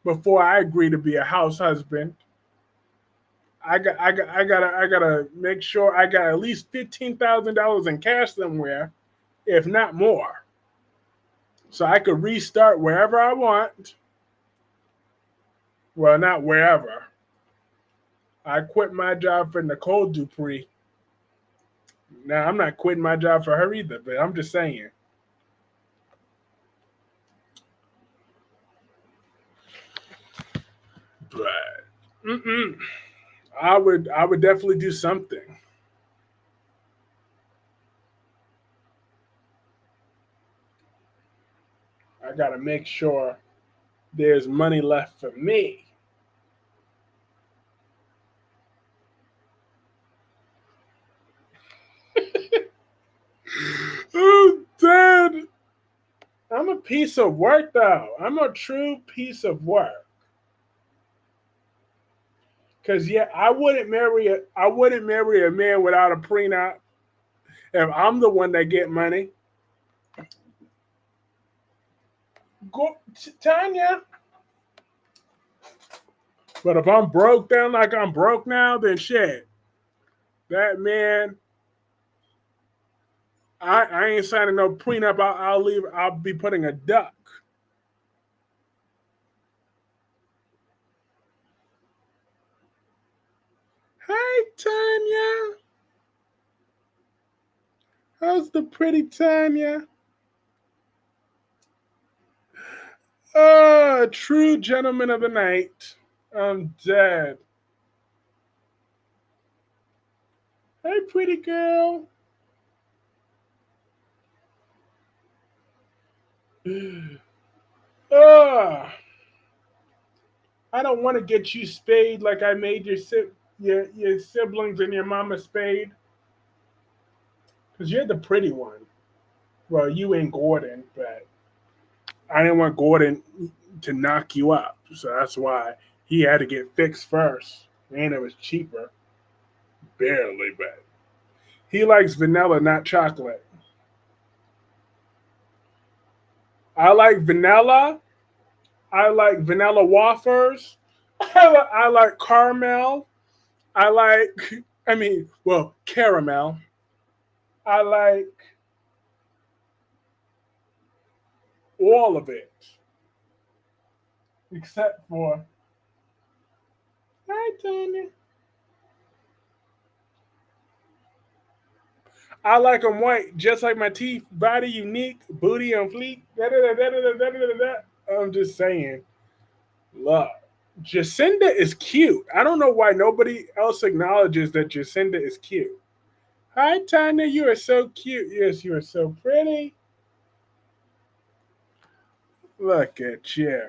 before I agree to be a house husband. I gotta make sure I got at least $15,000 in cash somewhere, if not more. so I could restart wherever I want. Well, not wherever. I quit my job for Nicole Dupree. Now, I'm not quitting my job for her either, but I'm just saying. But I would definitely do something. I gotta make sure there's money left for me. Oh, Dad, I'm a piece of work though. I'm a true piece of work. Cause yeah, I wouldn't marry a man without a prenup. If I'm the one that get money, go Tanya. But if I'm broke down like I'm broke now, then shit. That man, I ain't signing no prenup. I'll leave. I'll be putting a duck. Hi, Tanya. How's the pretty Tanya? True gentleman of the night. I'm dead. Hey, pretty girl. Uh, I don't want to get you spayed like I made your siblings and your mama spayed. Because you're the pretty one. Well, you ain't Gordon, but I didn't want Gordon to knock you up. So that's why he had to get fixed first. And it was cheaper. Barely, but he likes vanilla, not chocolate. I like vanilla. I like vanilla wafers. I like caramel. I like, well, caramel. I like all of it except for, hi, Tony. I like them white, just like my teeth. Body unique, booty on fleek. Da, da, da, da, da, da, da, da, da. I'm just saying, love. Jacinda is cute. I don't know why nobody else acknowledges that Jacinda is cute. Hi, Tanya. You are so cute. Yes, you are so pretty. Look at you.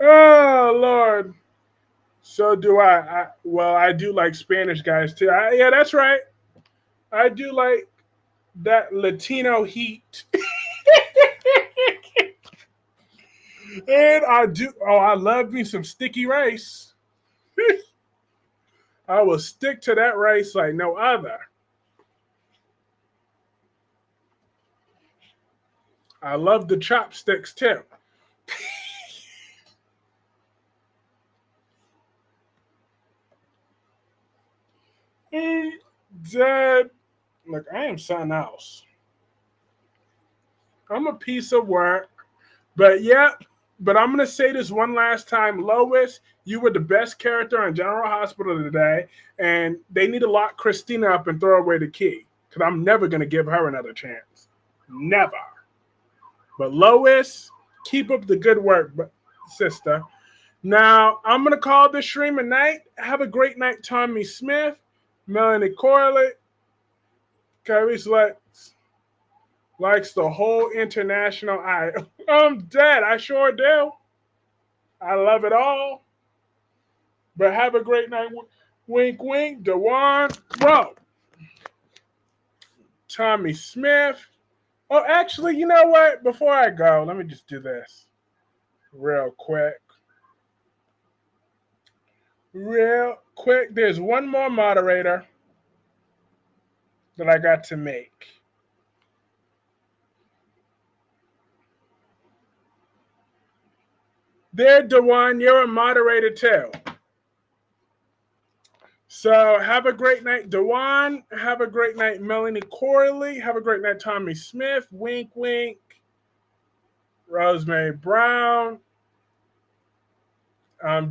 Oh, Lord. So do I. Well, I do like Spanish guys too. Yeah, that's right. I do like that Latino heat. And I do. Oh, I love me some sticky rice. I will stick to that rice like no other. I love the chopsticks too. Mm, Dad, look, I am something else. I'm a piece of work. But yeah, but I'm gonna say this one last time, Lois, you were the best character on General Hospital today, and they need to lock Christina up and throw away the key because I'm never gonna give her another chance, never. But Lois, keep up the good work, sister. Now I'm gonna call this stream a night. Have a great night, Tommy Smith, Melanie Corley, Clarice likes the whole international. I'm dead. I sure do. I love it all. But have a great night. Wink, wink. Dewan, bro. Tommy Smith. Oh, actually, you know what? Before I go, let me just do this real quick. Real quick. There's one more moderator that I got to make. There, Dewan, you're a moderator too. So have a great night, Dewan. Have a great night, Melanie Corley. Have a great night, Tommy Smith. Wink, wink. Rosemary Brown.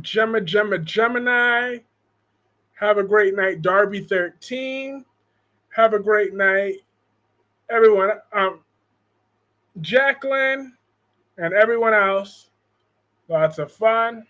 Gemini. Have a great night, Darby 13. Have a great night, everyone. Jacqueline and everyone else. Lots of fun.